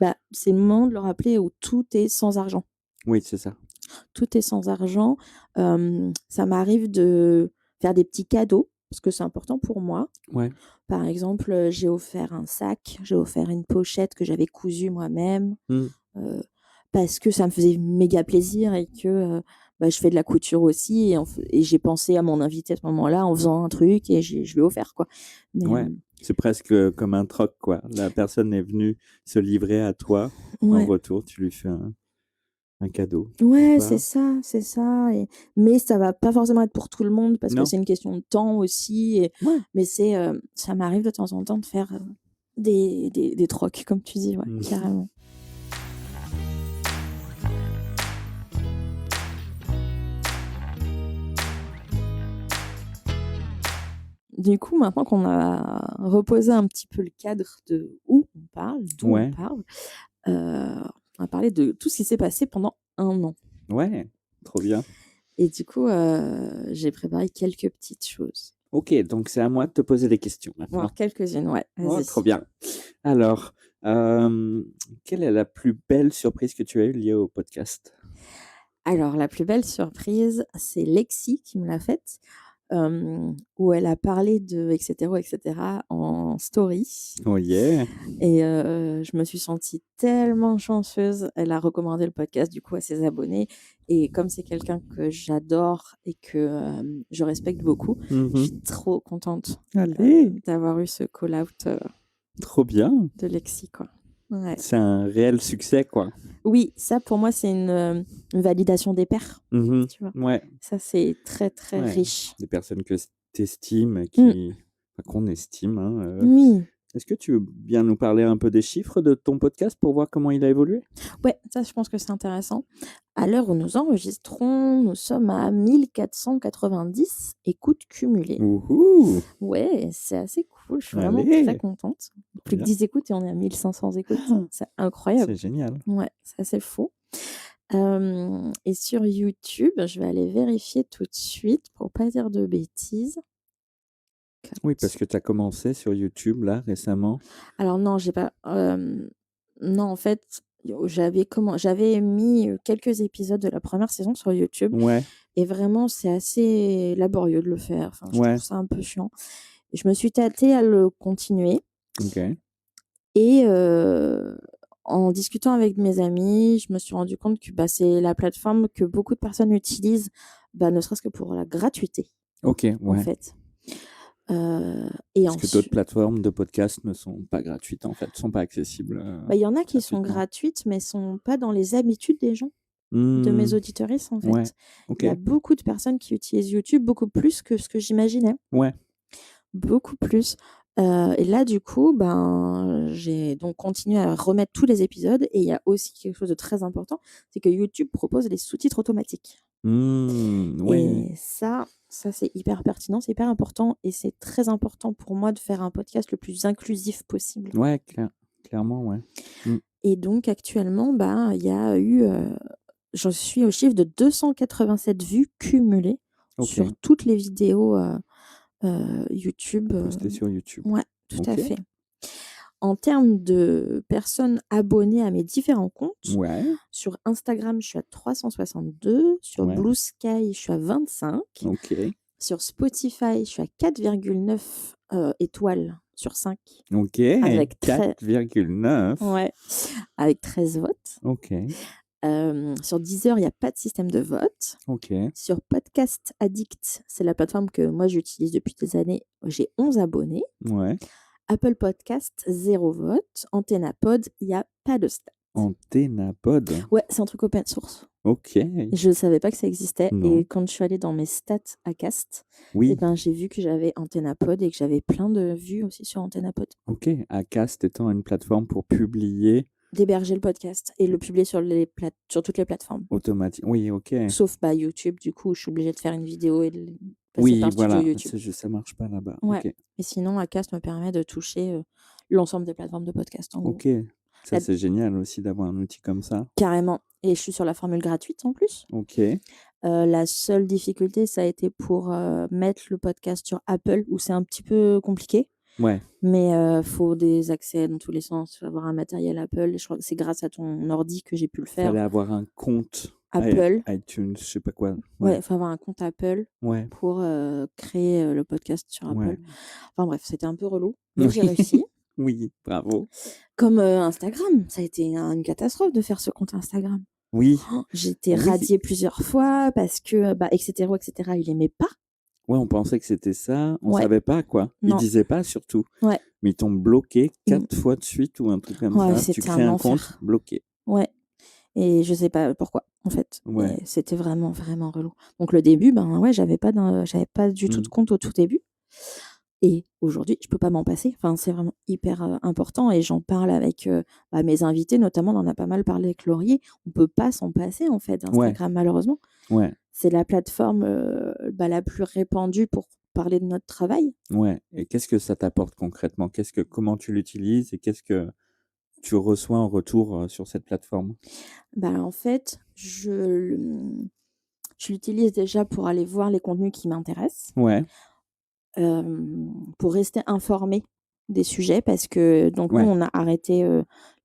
Bah, c'est le moment de leur rappeler où tout est sans argent. Oui, c'est ça. Tout est sans argent. Ça m'arrive de faire des petits cadeaux, parce que c'est important pour moi. Ouais. Par exemple, j'ai offert un sac, j'ai offert une pochette que j'avais cousue moi-même, Mmh. heu, parce que ça me faisait méga plaisir et que, bah, je fais de la couture aussi et j'ai pensé à mon invité à ce moment-là en faisant un truc et je lui ai offert, quoi. Mais, Ouais. C'est presque, comme un troc, quoi. La personne est venue se livrer à toi. En ouais. retour, tu lui fais un cadeau. Ouais, Sympa. c'est ça et mais ça va pas forcément être pour tout le monde parce que Non? c'est une question de temps aussi et Ouais. mais c'est, ça m'arrive de temps en temps de faire, des trocs comme tu dis, ouais, Mmh. carrément. Du coup, maintenant qu'on a reposé un petit peu le cadre de où on parle, d'où on Ouais. parle, on va parler de tout ce qui s'est passé pendant 1 an Ouais. Trop bien. et du coup, j'ai préparé quelques petites choses. OK, donc c'est à moi de te poser des questions Voire maintenant. quelques-unes, ouais, Oh, vas-y. trop bien. Alors, quelle est la plus belle surprise que tu as eue liée au podcast? Alors la plus belle surprise, c'est Lexi qui me l'a faite, où elle a parlé de et cetera en story Oh yeah! et je me suis sentie tellement chanceuse. Elle a recommandé le podcast du coup à ses abonnés et comme c'est quelqu'un que j'adore et que, je respecte beaucoup, je Mmh. suis trop contente, Allez! d'avoir eu ce call out, Trop bien. de Lexi, quoi. Ouais. C'est un réel succès, quoi. Oui, ça pour moi c'est une validation des pairs, Mmh. tu vois? Ouais, Ça c'est très, très ouais. riche. Des personnes que tu estimes, Mmh. qu'on estime, hein, Oui, Est-ce que tu veux bien nous parler un peu des chiffres de ton podcast pour voir comment il a évolué? ouais, ça je pense que c'est intéressant. À l'heure où nous enregistrons, nous sommes à 1 490 écoutes cumulées. Wouhou! Ouais, c'est assez cool, je suis vraiment très Allez! contente. Trop Plus que bien. 10 écoutes et on est à 1 500 écoutes. Ah, C'est incroyable. c'est génial. Ouais, c'est assez fou. Et sur YouTube, je vais aller vérifier tout de suite pour pas dire de bêtises. Oui, parce Cut. que tu as commencé sur YouTube là récemment. Alors non, j'ai pas, Non, en fait, j'avais mis, quelques épisodes de la première saison sur YouTube Ouais, et vraiment c'est assez laborieux de le faire. Enfin, je trouve ouais, ça un peu chiant. Et je me suis tâtée à le continuer OK. et en discutant avec mes amis, je me suis rendu compte que, bah, c'est la plateforme que beaucoup de personnes utilisent, bah, ne serait-ce que pour la gratuité, OK, en ouais. fait. Et Parce que d'autres ensuite, plateformes de podcast ne sont pas gratuites, en fait, sont pas accessibles, bah, il y en a qui sont gratuitement. gratuites, mais sont pas dans les habitudes des gens, de mes Mmh, auditeuristes, en ouais, fait. OK, Il y a beaucoup de personnes qui utilisent YouTube, beaucoup plus que ce que j'imaginais, ouais, beaucoup plus. Et là, du coup, ben, j'ai donc continué à remettre tous les épisodes et il y a aussi quelque chose de très important, c'est que YouTube propose les sous-titres automatiques ouais, et ça, c'est hyper pertinent, c'est hyper important et c'est très important pour moi de faire un podcast le plus inclusif possible. ouais, clairement, ouais. Mmh, Et donc actuellement, ben, il y a eu, j'en suis au chiffre de 287 vues cumulées sur OK, toutes les vidéos, YouTube, posté sur YouTube. ouais, tout à OK, fait. En termes de personnes abonnées à mes différents comptes, ouais, sur Instagram, je suis à 362, sur ouais, Blue Sky, je suis à 25, OK, sur Spotify, je suis à 4,9, étoiles sur 5 OK, avec 4,9. ouais, avec 13 votes. OK, Sur Deezer, il y a pas de système de vote. OK, Sur Podcast Addict, c'est la plateforme que moi j'utilise depuis des années, j'ai 11 abonnés. ouais. Apple Podcast, 0 vote. Antennapod, il y a pas de stats. Antennapod? Ouais, c'est un truc open source. OK. Je ne savais pas que ça existait et Non. quand je suis allée dans mes stats Acast et Oui, ben, j'ai vu que j'avais Antennapod et que j'avais plein de vues aussi sur Antennapod. OK. Acast étant une plateforme pour publier D'héberger le podcast et le publier sur toutes les plateformes. oui, OK. Sauf, bah, YouTube, du coup, je suis obligée de faire une vidéo et de passer par Oui, le studio voilà, YouTube. ça marche pas là-bas. Ouais. OK. Et sinon, Acast me permet de toucher, l'ensemble des plateformes de podcast, en gros. OK. Ça, La c'est génial aussi d'avoir un outil comme ça. Carrément et je suis sur la formule gratuite en plus. OK. La seule difficulté, ça a été pour, mettre le podcast sur Apple où c'est un petit peu compliqué, Ouais. mais faut des accès dans tous les sens. Faut avoir un matériel Apple et je crois que c'est grâce à ton ordi que j'ai pu le faire. Fallait avoir un compte Apple, iTunes, je sais pas quoi. ouais, Ouais. faut avoir un compte Apple Ouais. pour, créer, le podcast sur Apple. Ouais. Enfin bref, c'était un peu relou, mais j'ai réussi. Oui, bravo. Comme, Instagram, ça a été une catastrophe de faire ce compte Instagram. Oui. J'ai été Oui. radiée plusieurs fois parce que, bah, et cetera, il aimait pas. Ouais, on pensait que c'était ça. On Ouais. savait pas, quoi. Ils Non. disaient pas surtout. Ouais. Mais ils t'ont bloqué Ils m 4 fois de suite ou un truc comme Ouais, ça. Tu c'était crées un un compte, enfer. bloqué. Ouais et je sais pas pourquoi, en fait Ouais. et c'était vraiment, vraiment relou. Donc le début, ben, ouais, j'avais pas du tout de Mmh. compte au tout début et aujourd'hui, je peux pas m'en passer. Enfin, c'est vraiment hyper, important et j'en parle avec, bah, mes invités notamment, on en a pas mal parlé avec Laurier. On peut pas s'en passer, en fait, Ouais. d'Instagram malheureusement. Ouais. C'est la plateforme, bah, la plus répandue pour parler de notre travail. Ouais. Et qu'est-ce que ça t'apporte concrètement? Comment tu l'utilises et qu'est-ce que tu reçois en retour, sur cette plateforme? Bah, en fait, je l'utilise déjà pour aller voir les contenus qui m'intéressent, Ouais. pour rester informée des sujets parce que donc nous, Ouais. on a arrêté,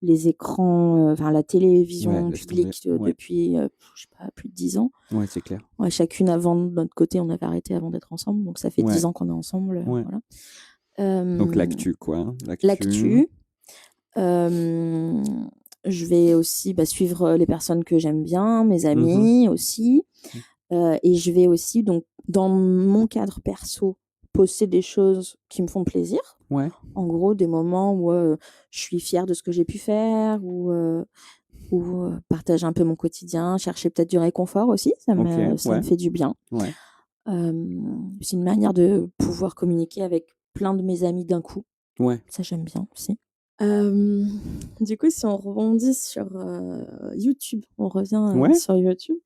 les écrans, enfin la Ouais, télévision laisse tomber. publique, Ouais. depuis, je sais pas, plus de 10 ans. Ouais, c'est clair. Ouais, chacune avant de notre côté, on avait arrêté avant d'être ensemble, donc ça fait Ouais. 10 ans qu'on est ensemble, Ouais. voilà. Donc Hem, l'actu, quoi, hein. L'actu. L'actu, hem, je vais aussi, bah, suivre, les personnes que j'aime bien, mes Mmh mh. amis aussi. Mmh. Et je vais aussi donc dans mon cadre perso, poster des choses qui me font plaisir. Ouais. En gros, des moments où, je suis fière de ce que j'ai pu faire ou partager un peu mon quotidien, chercher peut-être du réconfort aussi, OK. ça me Ouais. fait du bien. Ouais. C'est une manière de pouvoir communiquer avec plein de mes amis d'un coup. Ouais. Ça, j'aime bien aussi. Hem, du coup, si on rebondit sur, YouTube, on revient, Ouais. sur YouTube.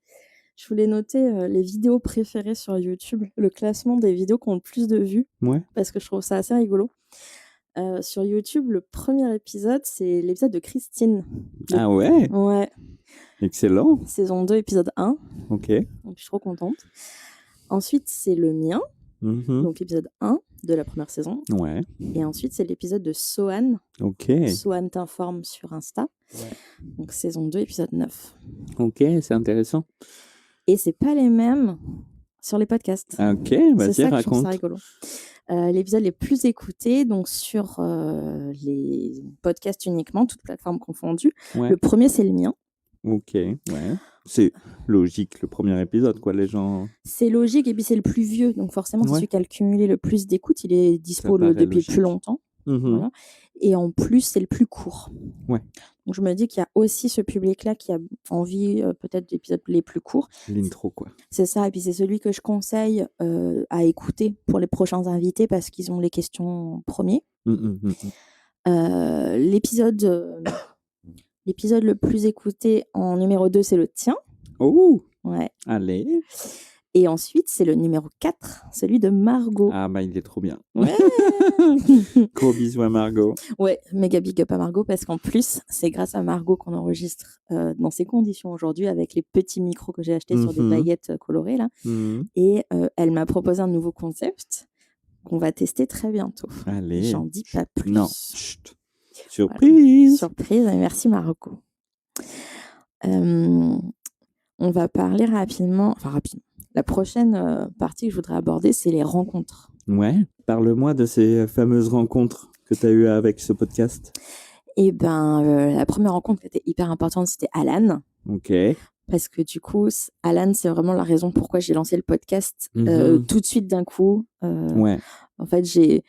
Je voulais noter, les vidéos préférées sur YouTube, le classement des vidéos qui ont le plus de vues, Ouais. parce que je trouve ça assez rigolo. Sur YouTube, le premier épisode, c'est l'épisode de Christine. Ah ouais? Ouais, Excellent. saison 2, épisode 1, OK. donc je suis trop contente. Ensuite, c'est le mien, Mmh mh. donc épisode 1 de la première saison. Ouais. Et ensuite, c'est l'épisode de Sohan. OK. Sohan t'informe sur Insta. Ouais. Donc, saison 2, épisode 9. OK, c'est intéressant. Et c'est pas les mêmes sur les podcasts. Ah, OK, C'est vas-y, ça que je trouve ça raconte. rigolo. L'épisode les plus écoutés, donc sur les podcasts uniquement, toutes plateformes confondues. Ouais. Le premier, c'est le mien. OK, ouais. C'est logique, le premier épisode, quoi, les gens... C'est logique, et puis c'est le plus vieux, donc forcément, c'est Ouais. celui qui a cumulé le plus d'écoutes. Il est dispo paraît depuis logique. plus longtemps. Voilà. Et en plus, c'est le plus court. Ouais. Donc je me dis qu'il y a aussi ce public-là qui a envie peut-être d'épisodes les plus courts. L'intro, quoi. C'est ça, et puis c'est celui que je conseille à écouter pour les prochains invités parce qu'ils ont les questions en premier. L'épisode le plus écouté en numéro 2, c'est le tien. Oh, Ouais. allez. Et ensuite, c'est le numéro 4, celui de Margot. Ah, bah, il est trop bien. Ouais. Gros bisous à Margot. Ouais, méga big up à Margot parce qu'en plus, c'est grâce à Margot qu'on enregistre dans ces conditions aujourd'hui avec les petits micros que j'ai achetés sur des baguettes colorées là. Et elle m'a proposé un nouveau concept qu'on va tester très bientôt. Allez. J'en dis pas plus. Non. Chut. Surprise. Voilà. Surprise, et merci Margot. On va parler rapidement. La prochaine partie que je voudrais aborder, c'est les rencontres. Ouais. Parle-moi de ces fameuses rencontres que tu as eues avec ce podcast. Eh ben, la première rencontre qui était hyper importante, c'était Alan. OK. Parce que du coup, Alan, c'est vraiment la raison pourquoi j'ai lancé le podcast tout de suite d'un coup. Ouais. En fait, j'ai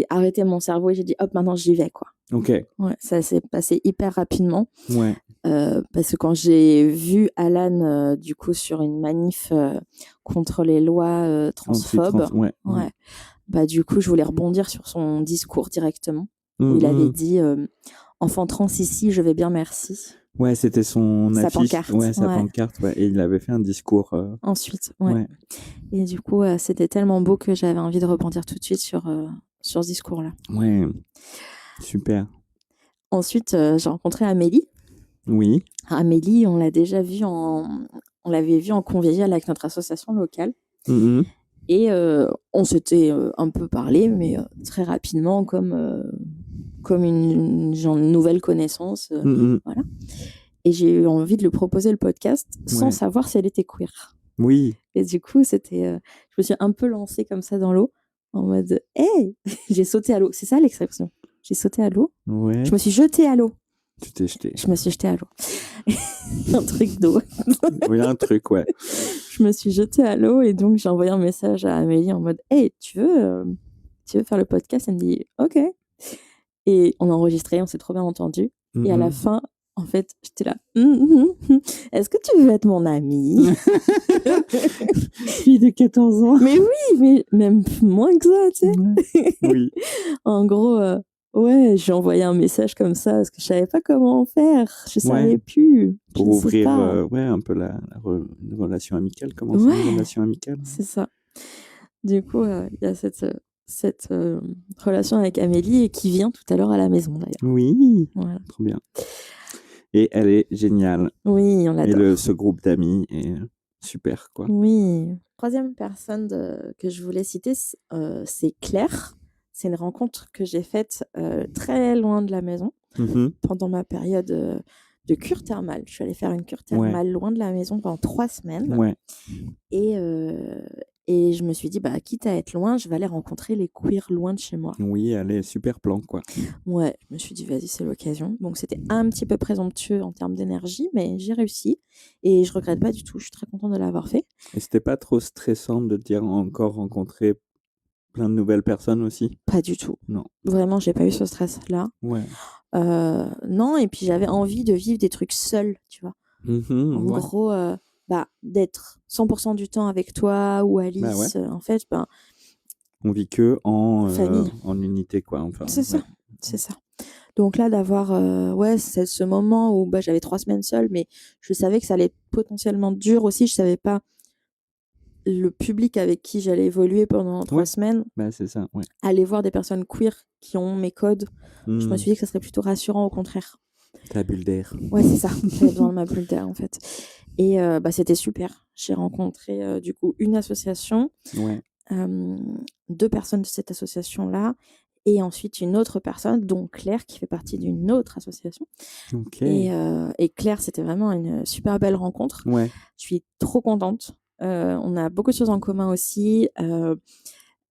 arrêté mon cerveau et j'ai dit, hop, maintenant j'y vais, quoi. OK. Ouais, ça s'est passé hyper rapidement. Ouais. Parce que quand j'ai vu Alan, du coup, sur une manif contre les lois transphobes, ouais. Bah, du coup, je voulais rebondir sur son discours directement. Où il avait dit enfant trans ici, je vais bien, merci. Ouais, c'était son sa affiche. Pancarte. Ouais, sa pancarte. Ouais. Et il avait fait un discours. Ensuite, ouais. Et du coup, c'était tellement beau que j'avais envie de rebondir tout de suite sur ce discours-là. Ouais, super. Ensuite, j'ai rencontré Amélie. Oui. Amélie, on l'a déjà vue on l'avait vue en convivial avec notre association locale. Et on s'était un peu parlé, mais très rapidement, comme une nouvelle connaissance. Voilà. Et j'ai eu envie de lui proposer le podcast sans savoir si elle était queer. Oui. Et du coup, je me suis un peu lancée comme ça dans l'eau, en mode « Hey !» J'ai sauté à l'eau. C'est ça l'expression. J'ai sauté à l'eau. Ouais. Je me suis jetée à l'eau. Tu t'es jetée. Je me suis jetée à l'eau. Un truc d'eau. Oui, un truc, ouais. Je me suis jetée à l'eau et donc j'ai envoyé un message à Amélie en mode « Hey, tu veux faire le podcast ?» Elle me dit « Ok ». Et on a enregistré, on s'est trop bien entendu. Et à la fin, en fait, j'étais là « Est-ce que tu veux être mon amie ?» Fille de 14 ans. Mais oui, mais même moins que ça, tu sais. Oui. En gros, ouais, j'ai envoyé un message comme ça parce que je savais pas comment faire. Je savais plus. Pour ouvrir un peu une relation amicale. Comment c'est une relation amicale? C'est ça. Du coup, il y a cette relation avec Amélie et qui vient tout à l'heure à la maison d'ailleurs. Oui, voilà. Trop bien. Et elle est géniale. Oui, on l'adore. Et ce groupe d'amis est super, quoi. Oui. Troisième personne que je voulais citer, c'est Claire. C'est une rencontre que j'ai faite très loin de la maison pendant ma période de cure thermale. Je suis allée faire une cure thermale loin de la maison pendant 3 semaines. Ouais. Et je me suis dit, bah, quitte à être loin, je vais aller rencontrer les queers loin de chez moi. Oui, elle est super plan, quoi. Ouais, je me suis dit, vas-y, c'est l'occasion. Donc, c'était un petit peu présomptueux en termes d'énergie, mais j'ai réussi. Et je regrette pas du tout. Je suis très contente de l'avoir fait. Et c'était pas trop stressant de dire encore rencontrer plein de nouvelles personnes aussi? Pas du tout. Non. Vraiment, j'ai pas eu ce stress-là. Ouais. Non, et puis j'avais envie de vivre des trucs seuls, tu vois. En gros, d'être 100% du temps avec toi ou Alice. En fait, on vit que en unité, quoi. Enfin, c'est ça, c'est ça. Donc là, d'avoir c'est ce moment où j'avais 3 semaines seule, mais je savais que ça allait être potentiellement dur aussi. Je savais pas le public avec qui j'allais évoluer pendant 3 semaines. C'est ça, ouais. Aller voir des personnes queer qui ont mes codes, je me suis dit que ça serait plutôt rassurant, au contraire. Ta bulle d'air. Ouais, c'est ça. J'avais besoin de ma bulle d'air, en fait. Et c'était super. J'ai rencontré du coup une association 2 personnes de cette association-là et ensuite une autre personne, dont Claire, qui fait partie d'une autre association. OK. Et Claire, c'était vraiment une super belle rencontre. Ouais. Je suis trop contente. On a beaucoup de choses en commun aussi.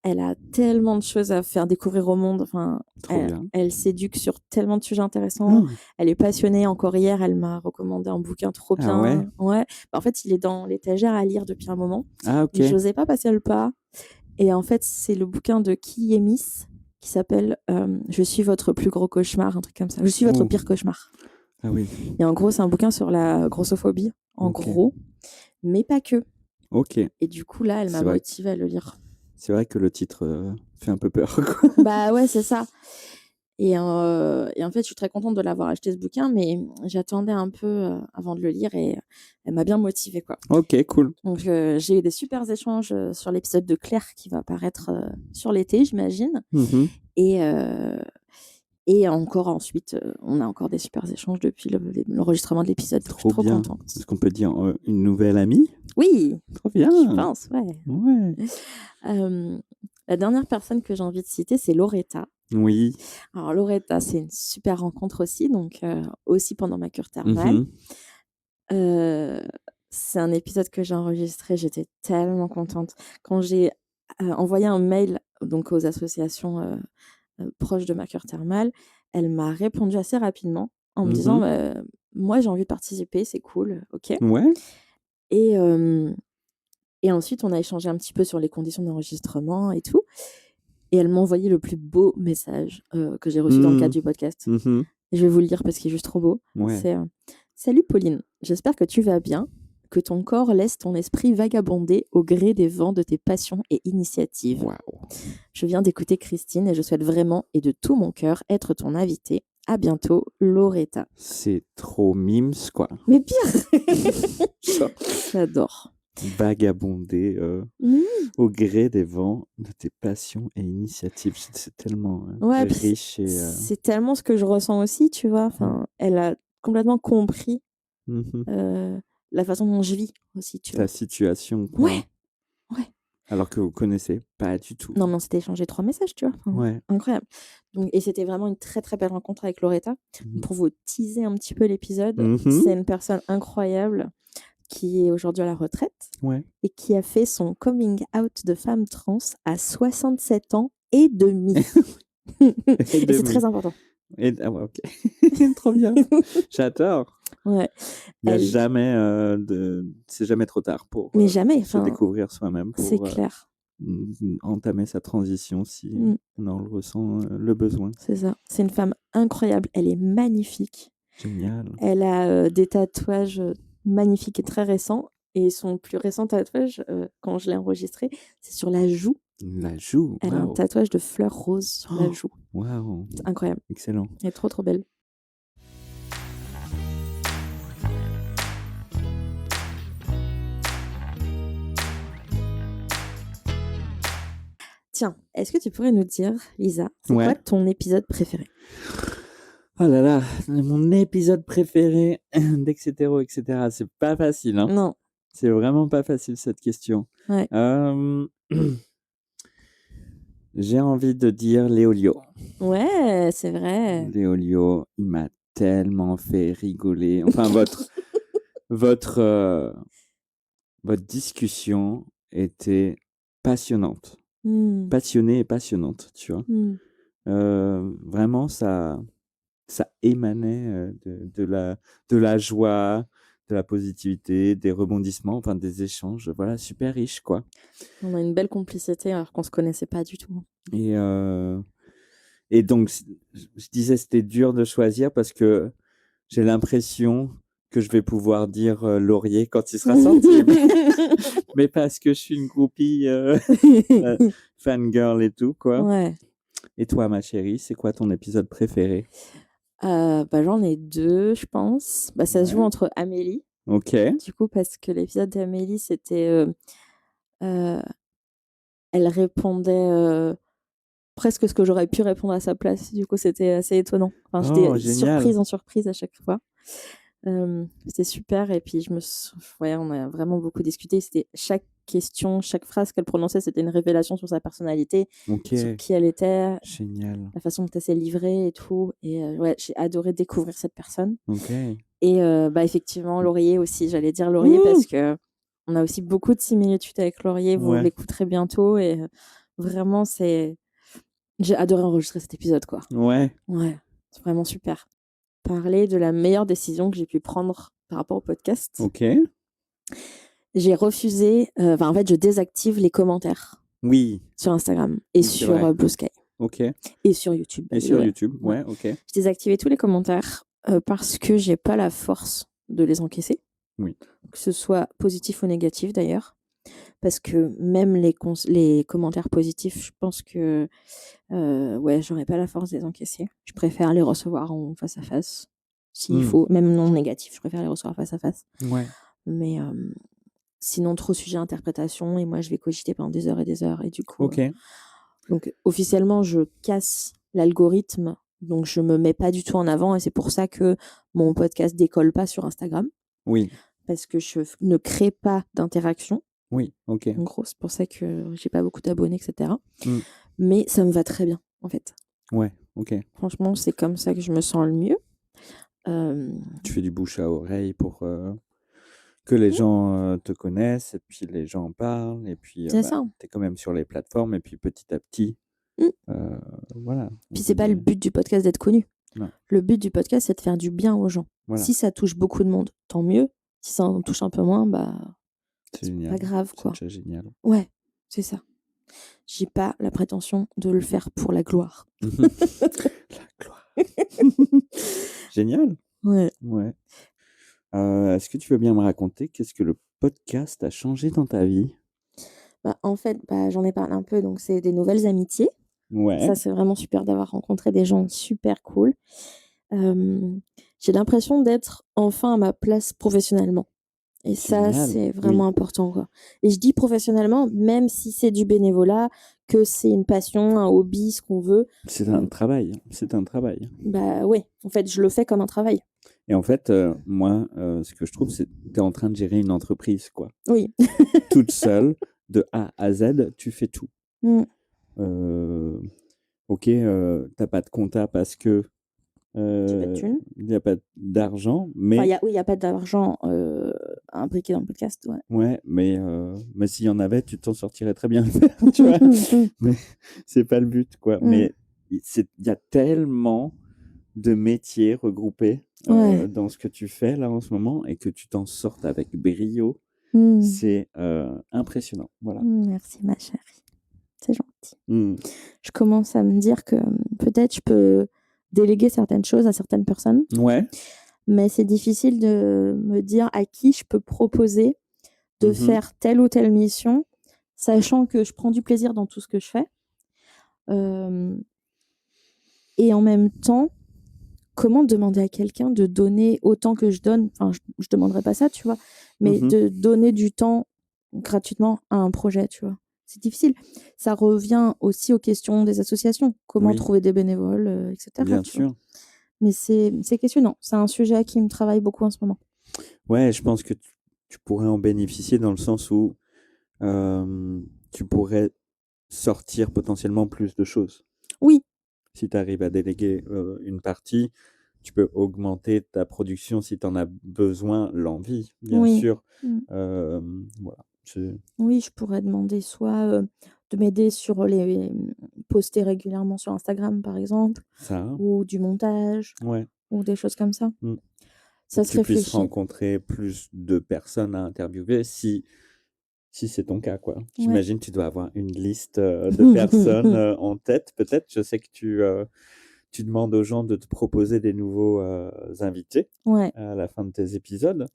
Elle a tellement de choses à faire découvrir au monde. Enfin, Trop bien. elle s'éduque sur tellement de sujets intéressants. Oh! Elle est passionnée. Encore hier, elle m'a recommandé un bouquin trop Ah ouais? bien. Ouais. Bah, en fait, il est dans l'étagère à lire depuis un moment. Ah OK. Mais j'osais pas passer le pas. Et en fait, c'est le bouquin de Kiemis qui s'appelle Je suis votre plus gros cauchemar, un truc comme ça. Je suis votre Oh! pire cauchemar. Ah oui. Et en gros, c'est un bouquin sur la grossophobie, en OK. gros, mais pas que. OK. Et du coup, là, elle m'a C'est vrai motivée à le lire. c'est vrai que le titre, fait un peu peur, quoi. Bah ouais, c'est ça. Et en fait, je suis très contente de l'avoir acheté ce bouquin, mais j'attendais un peu avant de le lire et elle m'a bien motivée, quoi. OK, cool. Donc, j'ai eu des super échanges sur l'épisode de Claire qui va paraître sur l'été, j'imagine. Mmh. Et encore ensuite, on a encore des super échanges depuis l'enregistrement de l'épisode. Donc, je suis Trop trop bien. contente. Est-ce qu'on peut dire, une nouvelle amie? Oui, Trop bien. je pense, ouais. Ouais. La dernière personne que j'ai envie de citer, c'est Loretta. Oui. Alors Loretta, c'est une super rencontre aussi, donc aussi pendant ma cure thermale. Mmh. C'est un épisode que j'ai enregistré, j'étais tellement contente. Quand j'ai envoyé un mail donc aux associations proches de ma cure thermale, elle m'a répondu assez rapidement en me disant Mmh. moi j'ai envie de participer, c'est cool, ok. Ouais. Et, et ensuite, on a échangé un petit peu sur les conditions d'enregistrement et tout. Et elle m'a envoyé le plus beau message que j'ai reçu dans le cadre Mmh. du podcast. Mmh. Et je vais vous le lire parce qu'il est juste trop beau. Ouais. C'est Salut Pauline, j'espère que tu vas bien, que ton corps laisse ton esprit vagabonder au gré des vents de tes passions et initiatives. Waouh! Je viens d'écouter Christine et je souhaite vraiment et de tout mon cœur être ton invitée. À bientôt, Loretta. C'est trop mimes, quoi. Mais pire J'adore. Vagabonder, Mmh. au gré des vents de tes passions et initiatives. C'est tellement, Ouais, puis riche et c'est tellement ce que je ressens aussi, tu vois. Enfin, elle a complètement compris mmh la façon dont je vis aussi, tu ta vois. situation, quoi. Ouais, ouais. Alors que vous connaissez pas du tout. Non, mais on s'était échangé 3 messages, tu vois. Enfin, Ouais. incroyable. Donc, et c'était vraiment une très très belle rencontre avec Loretta. Mmh. Pour vous teaser un petit peu l'épisode, Mmh. c'est une personne incroyable qui est aujourd'hui à la retraite Ouais. et qui a fait son coming out de femme trans à 67 ans et demi. Et Et c'est demi. très important. Et ah ouais, OK. Trop bien. J'adore. Ouais. Il y a Elle- jamais, c'est jamais trop tard pour, Mais jamais, se enfin, découvrir soi-même, c'est pour, clair. entamer sa transition si Mm, on en ressent, le besoin. c'est ça. C'est une femme incroyable. Elle est magnifique. Génial. Elle a des tatouages magnifiques et très récents. Et son plus récent tatouage, quand je l'ai enregistré, c'est sur la joue. La joue, Elle a un waouh! tatouage de fleurs roses sur la Oh! joue. Waouh! C'est incroyable. Excellent. Elle est trop, trop belle. Tiens, est-ce que tu pourrais nous dire, Lisa, c'est Ouais. quoi ton épisode préféré? Oh là là, mon épisode préféré d'Etcetera, et cetera, c'est pas facile, hein. Non. C'est vraiment pas facile cette question. Ouais. J'ai envie de dire Léolio. Ouais, c'est vrai. Léolio, il m'a tellement fait rigoler. Enfin votre, votre discussion était passionnante. Mm, Passionnée et passionnante, tu vois? mm. Vraiment ça émanait, de la joie, de la positivité, des rebondissements, enfin des échanges, voilà, super riches, quoi. On a une belle complicité alors qu'on se connaissait pas du tout. Et donc je disais c'était dur de choisir parce que j'ai l'impression que je vais pouvoir dire, Laurier quand il sera sorti. Mais parce que je suis une groupie, fangirl et tout, quoi. Ouais. Et toi, ma chérie, c'est quoi ton épisode préféré? Bah, j'en ai 2, je pense. Bah, ça se joue Ouais. entre Amélie, OK. du coup, parce que l'épisode d'Amélie, c'était, heu, elle répondait, presque ce que j'aurais pu répondre à sa place. Du coup, c'était assez étonnant. Enfin, Oh, j'étais génial. surprise en surprise à chaque fois. C'était super et puis ouais, on a vraiment beaucoup discuté. C'était question, chaque phrase qu'elle prononçait, c'était une révélation sur sa personnalité, OK. sur qui elle était, Génial. la façon dont elle s'est livrée et tout. Et ouais, j'ai adoré découvrir cette personne. OK. Et effectivement, Laurier aussi, j'allais dire Laurier parce que on a aussi beaucoup de similitudes avec Laurier. Vous Ouais. l'écouterez bientôt et vraiment, j'ai adoré enregistrer cet épisode, quoi. Ouais. Ouais, c'est vraiment super. Parler de la meilleure décision que j'ai pu prendre par rapport au podcast. OK. J'ai refusé, en fait, je désactive les commentaires Oui. sur Instagram et Oui, c'est sur vrai. Blue Sky OK. et sur YouTube. Et sur YouTube, Ouais. ouais, OK. J'ai désactivé tous les commentaires parce que j'ai pas la force de les encaisser. Oui. Que ce soit positif ou négatif d'ailleurs. Parce que même les commentaires positifs, je pense que j'aurais pas la force de les encaisser. Je préfère les recevoir en face à face, s'il faut. Même non négatifs, je préfère les recevoir face à face. Ouais. Mais sinon, trop sujet à interprétation et moi, je vais cogiter pendant des heures et des heures. Et du coup, OK. donc officiellement, je casse l'algorithme. Donc, je me mets pas du tout en avant et c'est pour ça que mon podcast décolle pas sur Instagram. Oui. Parce que je ne crée pas d'interaction. Oui, OK. En gros, c'est pour ça que j'ai pas beaucoup d'abonnés, etc. Mais ça me va très bien, en fait. Ouais, OK. Franchement, c'est comme ça que je me sens le mieux. Tu fais du bouche à oreille pour que les gens te connaissent et puis les gens en parlent et puis c'est ça. tu es quand même sur les plateformes et puis petit à petit, voilà. Puis c'est pas le but du podcast d'être connu. Non. Le but du podcast, c'est de faire du bien aux gens. Voilà. Si ça touche beaucoup de monde, tant mieux. Si ça en touche un peu moins, c'est c'est génial. pas grave, quoi. C'est déjà génial. Ouais, c'est ça. J'ai pas la prétention de le faire pour la gloire. La gloire. Génial. Ouais. Ouais. Est-ce que tu veux bien me raconter qu'est-ce que le podcast a changé dans ta vie? En fait, j'en ai parlé un peu, donc c'est des nouvelles amitiés. Ouais. Ça, c'est vraiment super d'avoir rencontré des gens super cool. J'ai l'impression d'être enfin à ma place professionnellement. Et ça, Génial. c'est vraiment important, quoi. Et je dis professionnellement, même si c'est du bénévolat, que c'est une passion, un hobby, ce qu'on veut. C'est un travail. C'est un travail. Ouais, en fait, je le fais comme un travail. Et en fait, moi, ce que je trouve, c'est que tu es en train de gérer une entreprise, quoi. Oui. Toute seule, de A à Z, tu fais tout. OK, t'as pas de compta parce que J'ai pas de thunes. il y a pas d'argent, Enfin, mais il y a pas d'argent imbriqué dans le podcast, ouais. ouais, mais s'il y en avait, tu t'en sortirais très bien, tu vois? Mais c'est pas le but, quoi. Mais il y a tellement de métiers regroupés dans ce que tu fais là en ce moment et que tu t'en sortes avec brio, c'est impressionnant. Voilà. Merci ma chérie, c'est gentil. Je commence à me dire que peut-être je peux déléguer certaines choses à certaines personnes. Ouais. Mais c'est difficile de me dire à qui je peux proposer de faire telle ou telle mission, sachant que je prends du plaisir dans tout ce que je fais. Et en même temps, comment demander à quelqu'un de donner autant que je donne? Enfin, je demanderais pas ça, tu vois, mais de donner du temps gratuitement à un projet, tu vois. C'est difficile. Ça revient aussi aux questions des associations. Comment trouver des bénévoles, etc. Bien sûr. Mais c'est questionnant. C'est un sujet qui me travaille beaucoup en ce moment. Ouais, je pense que tu pourrais en bénéficier dans le sens où tu pourrais sortir potentiellement plus de choses. Oui. Si tu arrives à déléguer une partie, tu peux augmenter ta production si tu en as besoin, l'envie, bien sûr. Voilà. Oui, je pourrais demander soit de m'aider sur les poster régulièrement sur Instagram, par exemple, ou du montage, ou des choses comme ça. Ça se réfléchit. Tu puisses rencontrer plus de personnes à interviewer si c'est ton cas, quoi. J'imagine que tu dois avoir une liste de personnes en tête, peut-être. Je sais que tu demandes aux gens de te proposer des nouveaux invités à la fin de tes épisodes.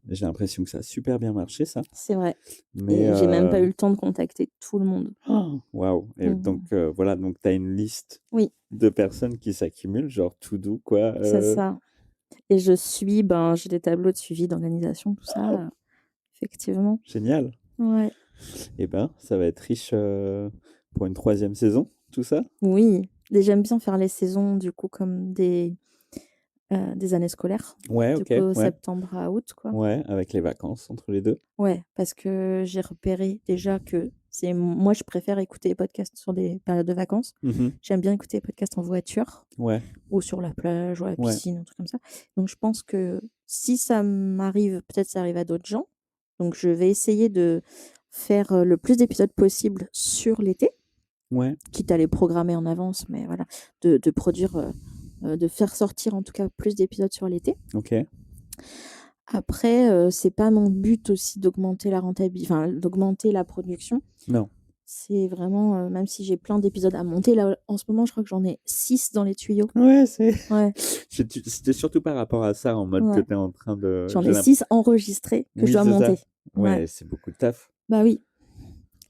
J'ai l'impression que ça a super bien marché, ça. C'est vrai. Mais j'ai même pas eu le temps de contacter tout le monde. Waouh. Et donc, voilà, donc tu as une liste de personnes qui s'accumulent, genre tout doux, quoi. C'est ça. Et je suis, j'ai des tableaux de suivi d'organisation, tout ça. Effectivement. Génial. Ouais. Et ça va être riche pour une 3e saison, tout ça. Oui. Et j'aime bien faire les saisons, du coup, comme des des années scolaires. Ouais, Du OK, coup, ouais. septembre à août, quoi. Ouais, avec les vacances entre les 2. Ouais, parce que j'ai repéré déjà que moi, je préfère écouter les podcasts sur des périodes de vacances. Mmh. J'aime bien écouter les podcasts en voiture Ouais, ou sur la plage ou à la ouais, piscine, un truc comme ça. Donc je pense que si ça m'arrive, peut-être ça arrive à d'autres gens. Donc je vais essayer de faire, le plus d'épisodes possible sur l'été, ouais, quitte à les programmer en avance, mais voilà, de produire, de faire sortir en tout cas plus d'épisodes sur l'été. OK. Après, c'est pas mon but aussi d'augmenter d'augmenter la production. Non. C'est vraiment, même si j'ai plein d'épisodes à monter, là, en ce moment, je crois que j'en ai 6 dans les tuyaux. Ouais, Ouais, c'était surtout par rapport à ça, en mode que ouais. tu es en train de J'en ai 6 enregistrés que je oui, dois c'est ça. monter. Ouais, Ouais, c'est beaucoup de taf. bah oui,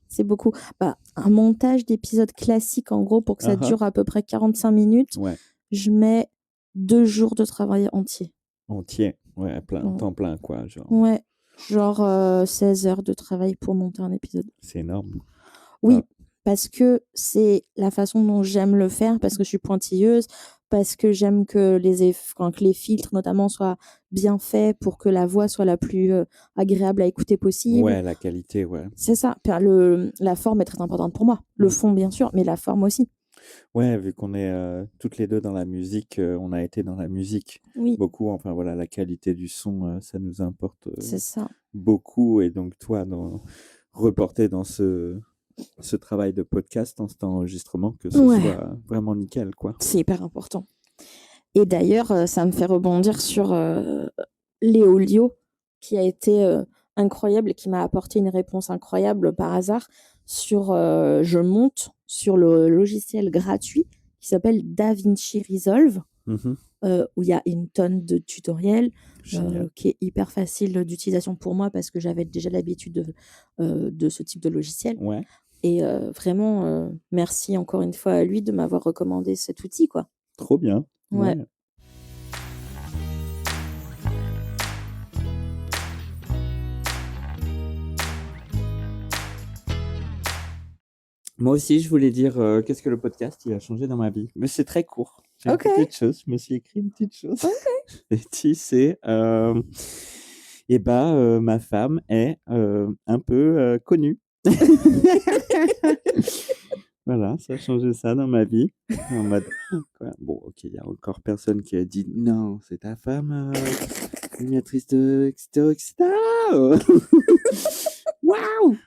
c'est beaucoup. Bah, un montage d'épisodes classiques, en gros, pour que ça Hein, hein. dure à peu près 45 minutes, Ouais, je mets 2 jours de travail entier. entier. Ouais, Mmh. temps plein, quoi, genre. Ouais, genre, 16 heures de travail pour monter un épisode. C'est énorme. Oui, parce que c'est la façon dont j'aime le faire, parce que je suis pointilleuse, parce que j'aime que que les filtres notamment soient bien faits pour que la voix soit la plus, agréable à écouter possible. Ouais, la qualité, ouais. C'est ça, la forme est très importante pour moi. Le fond bien sûr, mais la forme aussi. Ouais, vu qu'on est, toutes les 2 dans la musique, on a été dans la musique Oui, beaucoup. Enfin, voilà, la qualité du son, ça nous importe, c'est ça. beaucoup et donc toi, reporter dans ce travail de podcast, dans cet enregistrement, que ce Ouais. soit vraiment nickel, quoi. C'est hyper important. Et d'ailleurs, ça me fait rebondir sur, Léolio, qui a été, incroyable et qui m'a apporté une réponse incroyable par hasard sur, je monte sur le logiciel gratuit qui s'appelle DaVinci Resolve, Mmh. où il y a une tonne de tutoriels, Génial. qui est hyper facile d'utilisation pour moi parce que j'avais déjà l'habitude de ce type de logiciel Ouais, et vraiment, merci encore une fois à lui de m'avoir recommandé cet outil, quoi. trop bien. Ouais. Ouais. Moi aussi, je voulais dire, qu'est-ce que le podcast, il a changé dans ma vie. Mais c'est très court. J'ai OK. une petite chose, je me suis écrit une petite chose. OK. Et si c'est, ma femme est, un peu, connue. Voilà, ça a changé ça dans ma vie. En mode: «Ah quoi?» Bon, OK, il y a encore personne qui a dit: «Non, c'est ta femme, animatrice de et cetera et cetera». Waouh!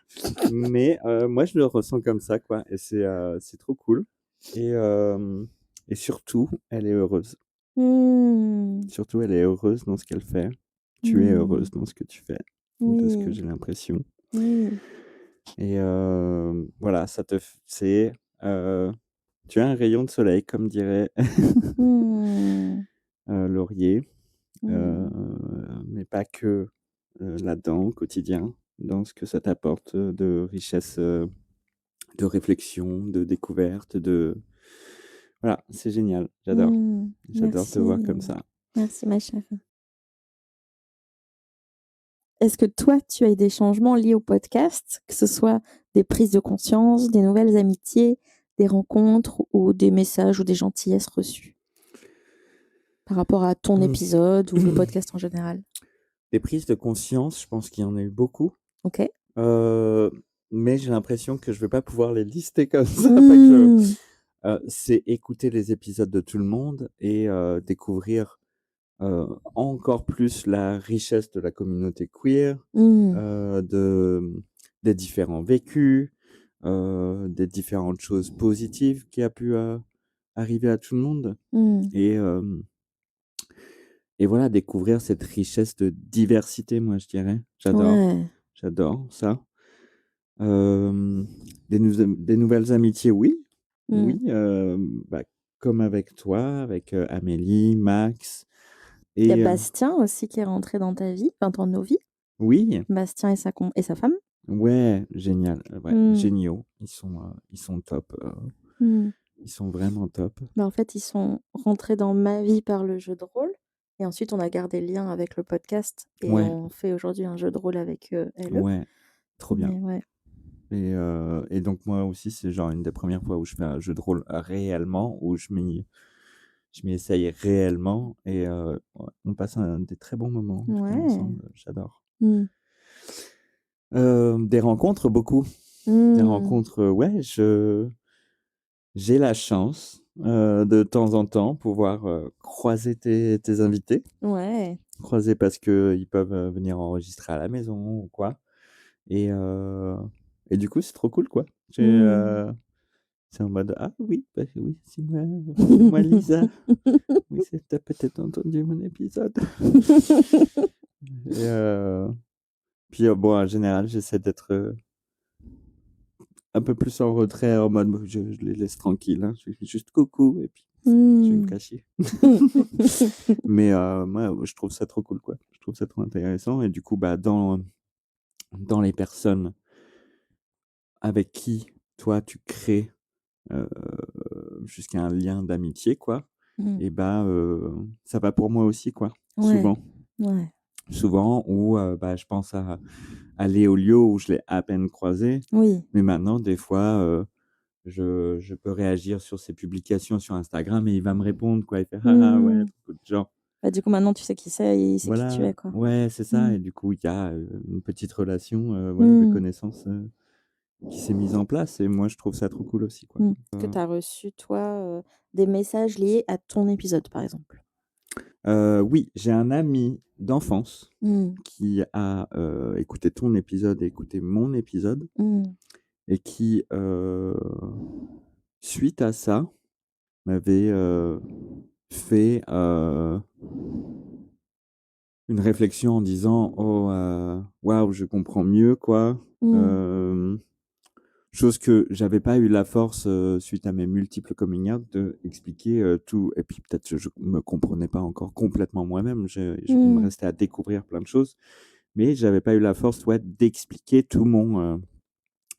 Mais moi, je le ressens comme ça, quoi et c'est trop cool et surtout, elle est heureuse. Mmh. Surtout, elle est heureuse dans ce qu'elle fait. Tu es Mmh. heureuse dans ce que tu fais, de ce que Oui, j'ai l'impression oui. et voilà, ça te f c'est, tu as un rayon de soleil, comme dirait Mmh. Laurier, heu, Mmh. mais pas que, là-dedans, au quotidien, dans ce que ça t'apporte, de richesse, de réflexion, de découverte, de voilà, c'est génial, j'adore. Mmh. J'adore te Merci. voir comme ça. Merci ma chérie. Est-ce que toi, tu as eu des changements liés au podcast? Que ce soit des prises de conscience, des nouvelles amitiés, des rencontres ou des messages ou des gentillesses reçues par rapport à ton Mmh. épisode ou le podcast en général? Des prises de conscience, je pense qu'il y en a eu beaucoup, OK. heu, mais j'ai l'impression que je vais pas pouvoir les lister comme ça, fait que Mmh. c'est écouter les épisodes de tout le monde et découvrir, encore plus la richesse de la communauté queer, Mmh. des différents vécus, des différentes choses positives qui a pu, arriver à tout le monde Mmh. et voilà, découvrir cette richesse de diversité, moi, je dirais. Ouais. J'adore ça. Des nouvelles amitiés, oui. Mmh. Oui, comme avec toi, avec, Amélie, Max Il y a et Bastien aussi qui est rentré dans ta vie, enfin dans nos vies. oui, Bastien et sa femme. ouais, génial, ouais, Mmh. géniaux. Ils sont top, Mmh. ils sont vraiment top. Bah, en fait, ils sont rentrés dans ma vie par le jeu de rôle et ensuite on a gardé le lien avec le podcast et Ouais, on fait aujourd'hui un jeu de rôle avec, eux. ouais, trop bien Mais ouais. et donc moi aussi, c'est genre une des premières fois où je fais un jeu de rôle réellement, où je m'y essaye réellement et ouais, on passe des très bons moments en tout cas Ouais. ensemble, j'adore. Mmh. Des rencontres, beaucoup. Des Mmh. rencontres, ouais, j'ai la chance, de temps en temps pouvoir, croiser tes invités. Ouais. Croiser parce qu'ils peuvent, venir enregistrer à la maison ou quoi et heu et du coup, c'est trop cool, quoi. Mmh. C'est en mode: «Ah oui, bah oui, c'est moi Lisa. Oui, tu peut-être entendu mon épisode» et puis, bon, en général, j'essaie d'être, un peu plus en retrait, en mode, je les laisse tranquilles, hein. Je fais juste: «Coucou» et puis je vais me Mmh. cacher. Mais moi, je trouve ça trop cool, quoi. Je trouve ça trop intéressant et du coup, bah, dans les personnes avec qui toi tu crées, heu, jusqu'à un lien d'amitié, quoi Mmh. et bah, ça va pour moi aussi, quoi, Ouais. souvent. Ouais. Souvent où, bah, je pense à Léolio où je l'ai à peine croisé, Oui. mais maintenant des fois, je peux réagir sur ses publications sur Instagram et il va me répondre, quoi. Il fait: «Ah ah, ouais», Mmh. genre Bah, du coup, maintenant, tu sais qui c'est et il sait qui tu voilà, es, quoi. ouais, c'est ça Mmh. et du coup, il y a, une petite relation, voilà, de Mmh. connaissance, qui s'est mise en place et moi je trouve ça trop cool aussi, quoi. Mmh. Est-ce que tu as reçu, toi, des messages liés à ton épisode, par exemple? Oui, j'ai un ami d'enfance Mmh. qui a, écouté ton épisode et écouté mon épisode Mmh. et qui, suite à ça, m'avait, fait, une réflexion en disant: «Oh, waouh, je comprends mieux, quoi». Mmh. Chose que j'avais pas eu la force, suite à mes multiples coming out d'expliquer, tout et puis peut-être je me comprenais pas encore complètement moi-même. Il me Mmh. restait à découvrir plein de choses, mais j'avais pas eu la force, ouais, d'expliquer tout mon,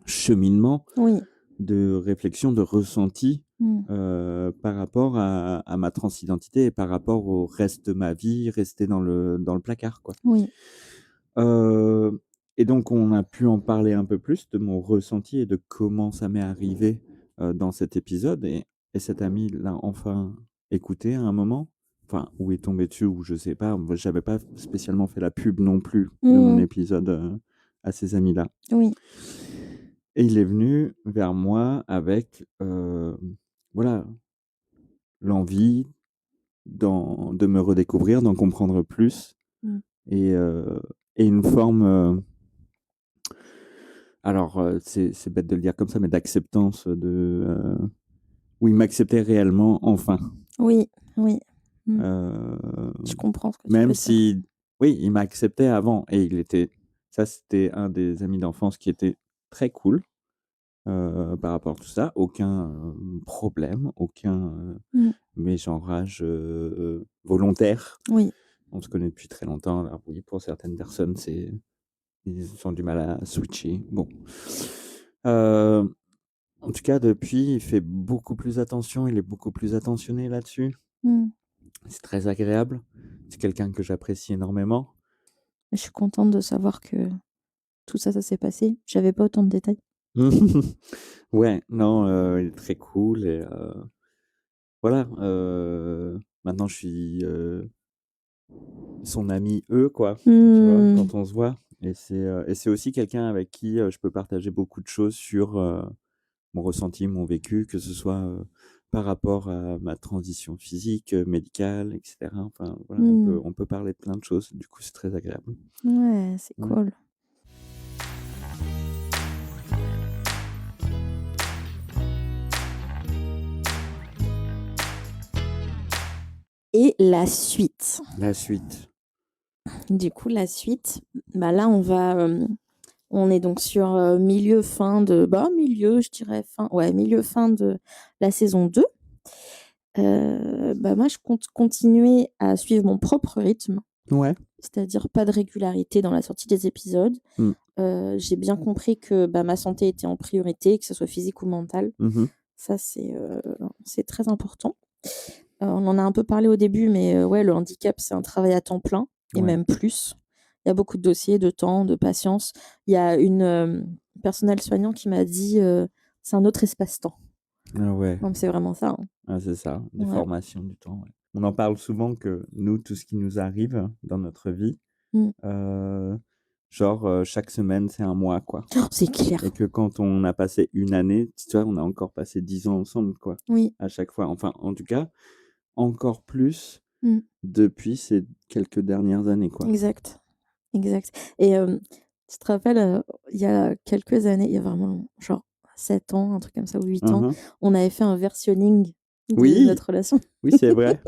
cheminement Oui. de réflexion, de ressenti, Mmh. par rapport à ma transidentité et par rapport au reste de ma vie restée dans le placard, quoi. Oui. Heu et donc on a pu en parler un peu plus de mon ressenti et de comment ça m'est arrivé, dans cet épisode et cet ami l'a enfin écouté à un moment, enfin, ou est tombé dessus ou je sais pas. Moi, j'avais pas spécialement fait la pub non plus de mon Mmh. épisode, à ces amis-là Oui. et il est venu vers moi avec, voilà, l'envie de me redécouvrir, d'en comprendre plus Mmh. et heu et une forme, alors, c'est bête de le dire comme ça, mais d'acceptance, où il m'acceptait réellement enfin. Oui. Oui. Mmh. Heu, Je comprends ce que tu même veux dire. si oui, il m'acceptait avant et c'était un des amis d'enfance qui était très cool, par rapport à tout ça. Aucun, problème, aucun, Mmh. mégenrage, volontaire. Oui. On se connaît depuis très longtemps, alors oui, pour certaines personnes, ils ont du mal à switcher. Bon. Heu En tout cas, depuis, il fait beaucoup plus attention, il est beaucoup plus attentionné là-dessus. Mmh. C'est très agréable. C'est quelqu'un que j'apprécie énormément. Je suis contente de savoir que tout ça, ça s'est passé. J'avais pas autant de détails. Ouais, non, il est très cool et voilà, maintenant je suis, son ami quoi, tu vois? Mmh. Quand on se voit et c'est aussi quelqu'un avec qui, je peux partager beaucoup de choses sur, mon ressenti, mon vécu, que ce soit, par rapport à ma transition physique, médicale et cetera. Enfin, voilà, on peut Mmh. on peut parler de plein de choses. Du coup, c'est très agréable. Ouais, c'est Ouais. cool. Et la suite. La suite. Du coup, la suite, bah, là, on est donc sur, milieu, fin de milieu, je dirais fin ouais, milieu, fin de la saison 2. Bah, moi, je compte continuer à suivre mon propre rythme, Ouais. c'est-à-dire pas de régularité dans la sortie des épisodes. Mmh. J'ai bien compris que, bah, ma santé était en priorité, que ce soit physique ou mentale. Mmh. Ça, c'est très important. On en a un peu parlé au début, mais ouais, le handicap, c'est un travail à temps plein et Ouais. même plus. Il y a beaucoup de dossiers, de temps, de patience. Il y a une, personnel soignant qui m'a dit, «C'est un autre espace-temps». Ah ouais. Donc c'est vraiment ça, hein. Ah, c'est ça, des Ouais. formations du temps, ouais. On en parle souvent que nous, tout ce qui nous arrive dans notre vie, Mmh. genre, chaque semaine, c'est un mois, quoi. C'est clair. Et que quand on a passé une année, tu vois, on a encore passé 10 ans ensemble, quoi, Oui. à chaque fois. Enfin, en tout cas, encore plus Mmh. depuis ces quelques dernières années, quoi. Exact. Exact. Et tu te rappelles, il y a quelques années, il y a vraiment genre 7 ans, un truc comme ça ou 8 ans, Mmh. on avait fait un versionning de Oui! notre relation. Oui, c'est vrai.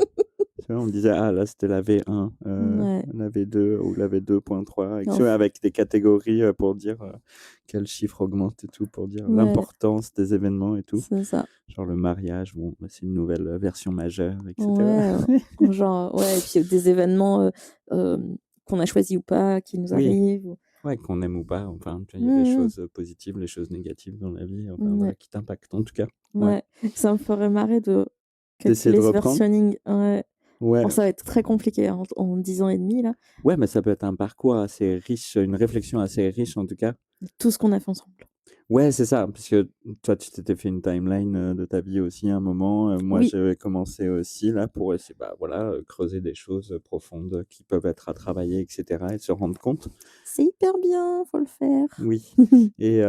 Tu vois, on disait: «Ah là, c'était la V1, Ouais. la V2 ou la V2.3» avec tu Enf vois, avec des catégories, pour dire, quel chiffre augmente et tout, pour dire Ouais, l'importance des événements et tout. c'est ça. Genre le mariage, bon, bah, c'est une nouvelle, version majeure et cetera. Ouais, genre ouais et puis des événements, qu'on a choisis ou pas, qui nous Oui, arrivent ou ouais, qu'on aime ou pas, enfin, tu vois, il y a les mmh choses, positives, les choses négatives dans la vie, enfin Ouais, voilà, qui t'impactent en tout cas. Ouais. ouais. Ça me ferait marrer de Tu de calculer ce reprendre? versionning. Ouais. Bon, Ouais. ça va être très compliqué en 10 ans et demi là, Ouais, mais ça peut être un parcours assez riche, une réflexion assez riche en tout cas. tout ce qu'on a fait ensemble. Ouais, c'est ça, parce que toi, tu t'étais fait une timeline, de ta vie aussi à un moment, moi, Oui, j'avais commencé aussi là pour essayer, bah, voilà, creuser des choses, profondes, qui peuvent être à travailler et cetera et se rendre compte. c'est hyper bien, faut le faire. Oui et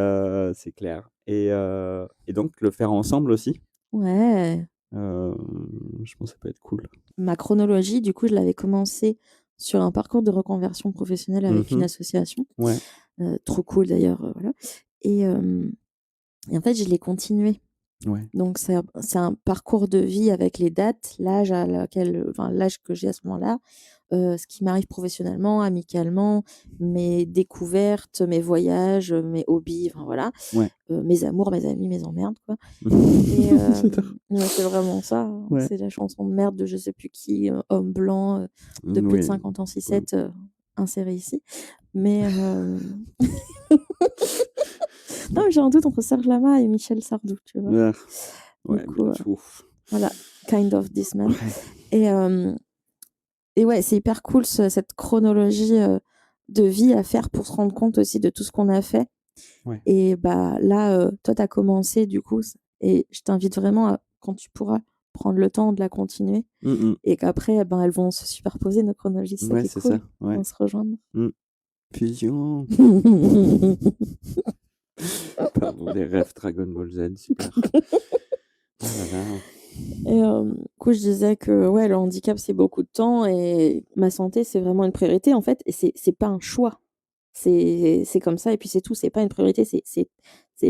c'est clair et donc le faire ensemble aussi, Ouais. je pense que ça peut être cool. Ma chronologie, du coup, je l'avais commencé sur un parcours de reconversion professionnelle avec une Mmh. association, Ouais, trop cool d'ailleurs, voilà et et en fait, je l'ai continué. ouais, Donc c'est un parcours de vie avec les dates, l'âge à laquelle, enfin l'âge que j'ai à ce moment-là, ce qui m'arrive professionnellement, amicalement, mes découvertes, mes voyages, mes hobbies, enfin voilà, ouais. mes amours, mes amis, mes emmerdes, quoi et J'adore. ouais, c'est vraiment ça, hein. Ouais. C'est la chanson de merde de je sais plus qui, homme blanc, de plus de Oui, 50 ans mmh. 6-7, inséré ici. Mais non, mais j'ai un doute entre Serge Lama et Michel Sardou, tu vois? Ah, Du ouais, coup, bien ouf. voilà, kind of this man Ouais, et et ouais, c'est hyper cool cette chronologie, de vie à faire pour se rendre compte aussi de tout ce qu'on a fait ouais. et bah, là, toi, tu as commencé du coup et je t'invite vraiment à quand tu pourras prendre le temps de la continuer Mmh mh. et qu'après, ben, elles vont se superposer nos chronologies. C'est ça Ouais, qui est c'est ça, cool, ouais. vont se rejoindre. Mmh. Fusion. Pardon, les rêves Dragon Ball Z, super. Ah là là. Et du coup, je disais que, ouais, le handicap, c'est beaucoup de temps et ma santé, c'est vraiment une priorité, en fait et c'est pas un choix. C'est comme ça et puis c'est tout. C'est pas une priorité, c'est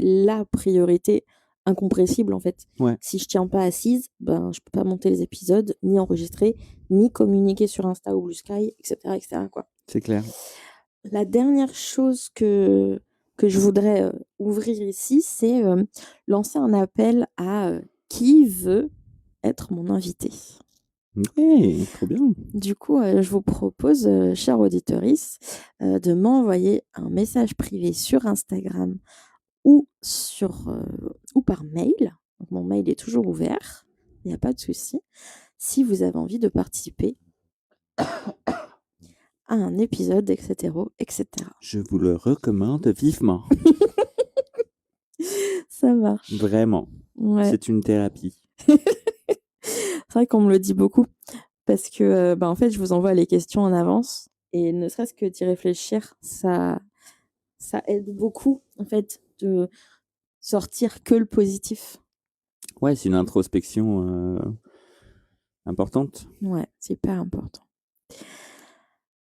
la priorité incompressible, en fait. Ouais, Si je tiens pas assise, ben, je peux pas monter les épisodes, ni enregistrer, ni communiquer sur Insta ou Blue Sky et cetera, quoi. c'est clair. La dernière chose que je voudrais, ouvrir ici, c'est, lancer un appel à, qui veut être mon invité? Ouais, trop bien. Du coup, je vous propose, chère auditorice, de m'envoyer un message privé sur Instagram ou par mail. Donc mon mail est toujours ouvert, il y a pas de souci. Si vous avez envie de participer à un épisode et cetera. Je vous le recommande vivement. Ça marche. Vraiment, Ouais. c'est une thérapie. C'est vrai qu'on me le dit beaucoup parce que, bah, en fait, je vous envoie les questions en avance et ne serait-ce que d'y réfléchir, ça aide beaucoup, en fait, de sortir que le positif. Ouais, c'est une introspection, importante. Ouais, c'est hyper important.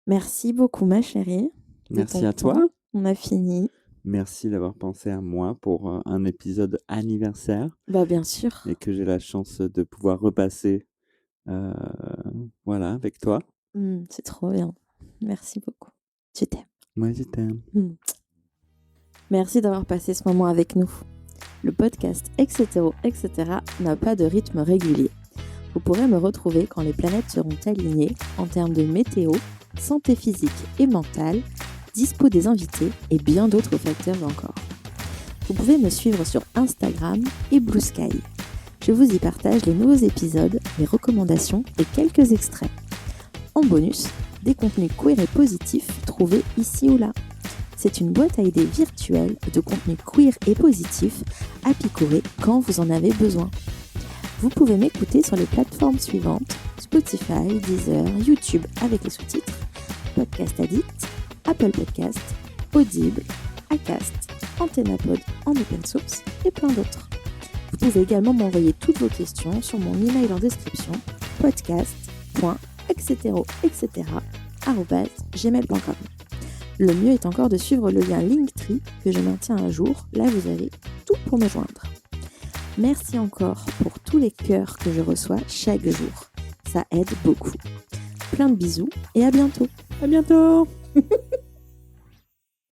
Merci beaucoup ma chérie de Merci ton à temps. toi. On a fini. Merci d'avoir pensé à moi pour, un épisode anniversaire Bah, bien sûr. et que j'ai la chance de pouvoir repasser, heu, voilà, avec toi. C'est trop bien. Merci beaucoup. Je t'aime. Moi, je t'aime. Mmh. Merci d'avoir passé ce moment avec nous. Le podcast etc. n'a pas de rythme régulier. Vous pourrez me retrouver quand les planètes seront alignées en termes de météo, santé physique et mentale, dispo des invités et bien d'autres facteurs encore. Vous pouvez me suivre sur Instagram et Blue Sky. Je vous y partage les nouveaux épisodes, les recommandations et quelques extraits. En bonus, des contenus queer et positifs trouvés ici ou là. C'est une boîte à idées virtuelle de contenu queer et positif à picorer quand vous en avez besoin. Vous pouvez m'écouter sur les plateformes suivantes: Spotify, Deezer, YouTube avec les sous-titres, Podcast Addict, Apple Podcast, Audible, Acast, Antennapod en open source et plein d'autres. Vous pouvez également m'envoyer toutes vos questions sur mon email en description, podcast.etcetera@gmail.com. Le mieux est encore de suivre le lien Linktree que je maintiens à jour. Là, vous avez tout pour me joindre. Merci encore pour tous les cœurs que je reçois chaque jour. Ça aide beaucoup. Plein de bisous et à bientôt. À bientôt.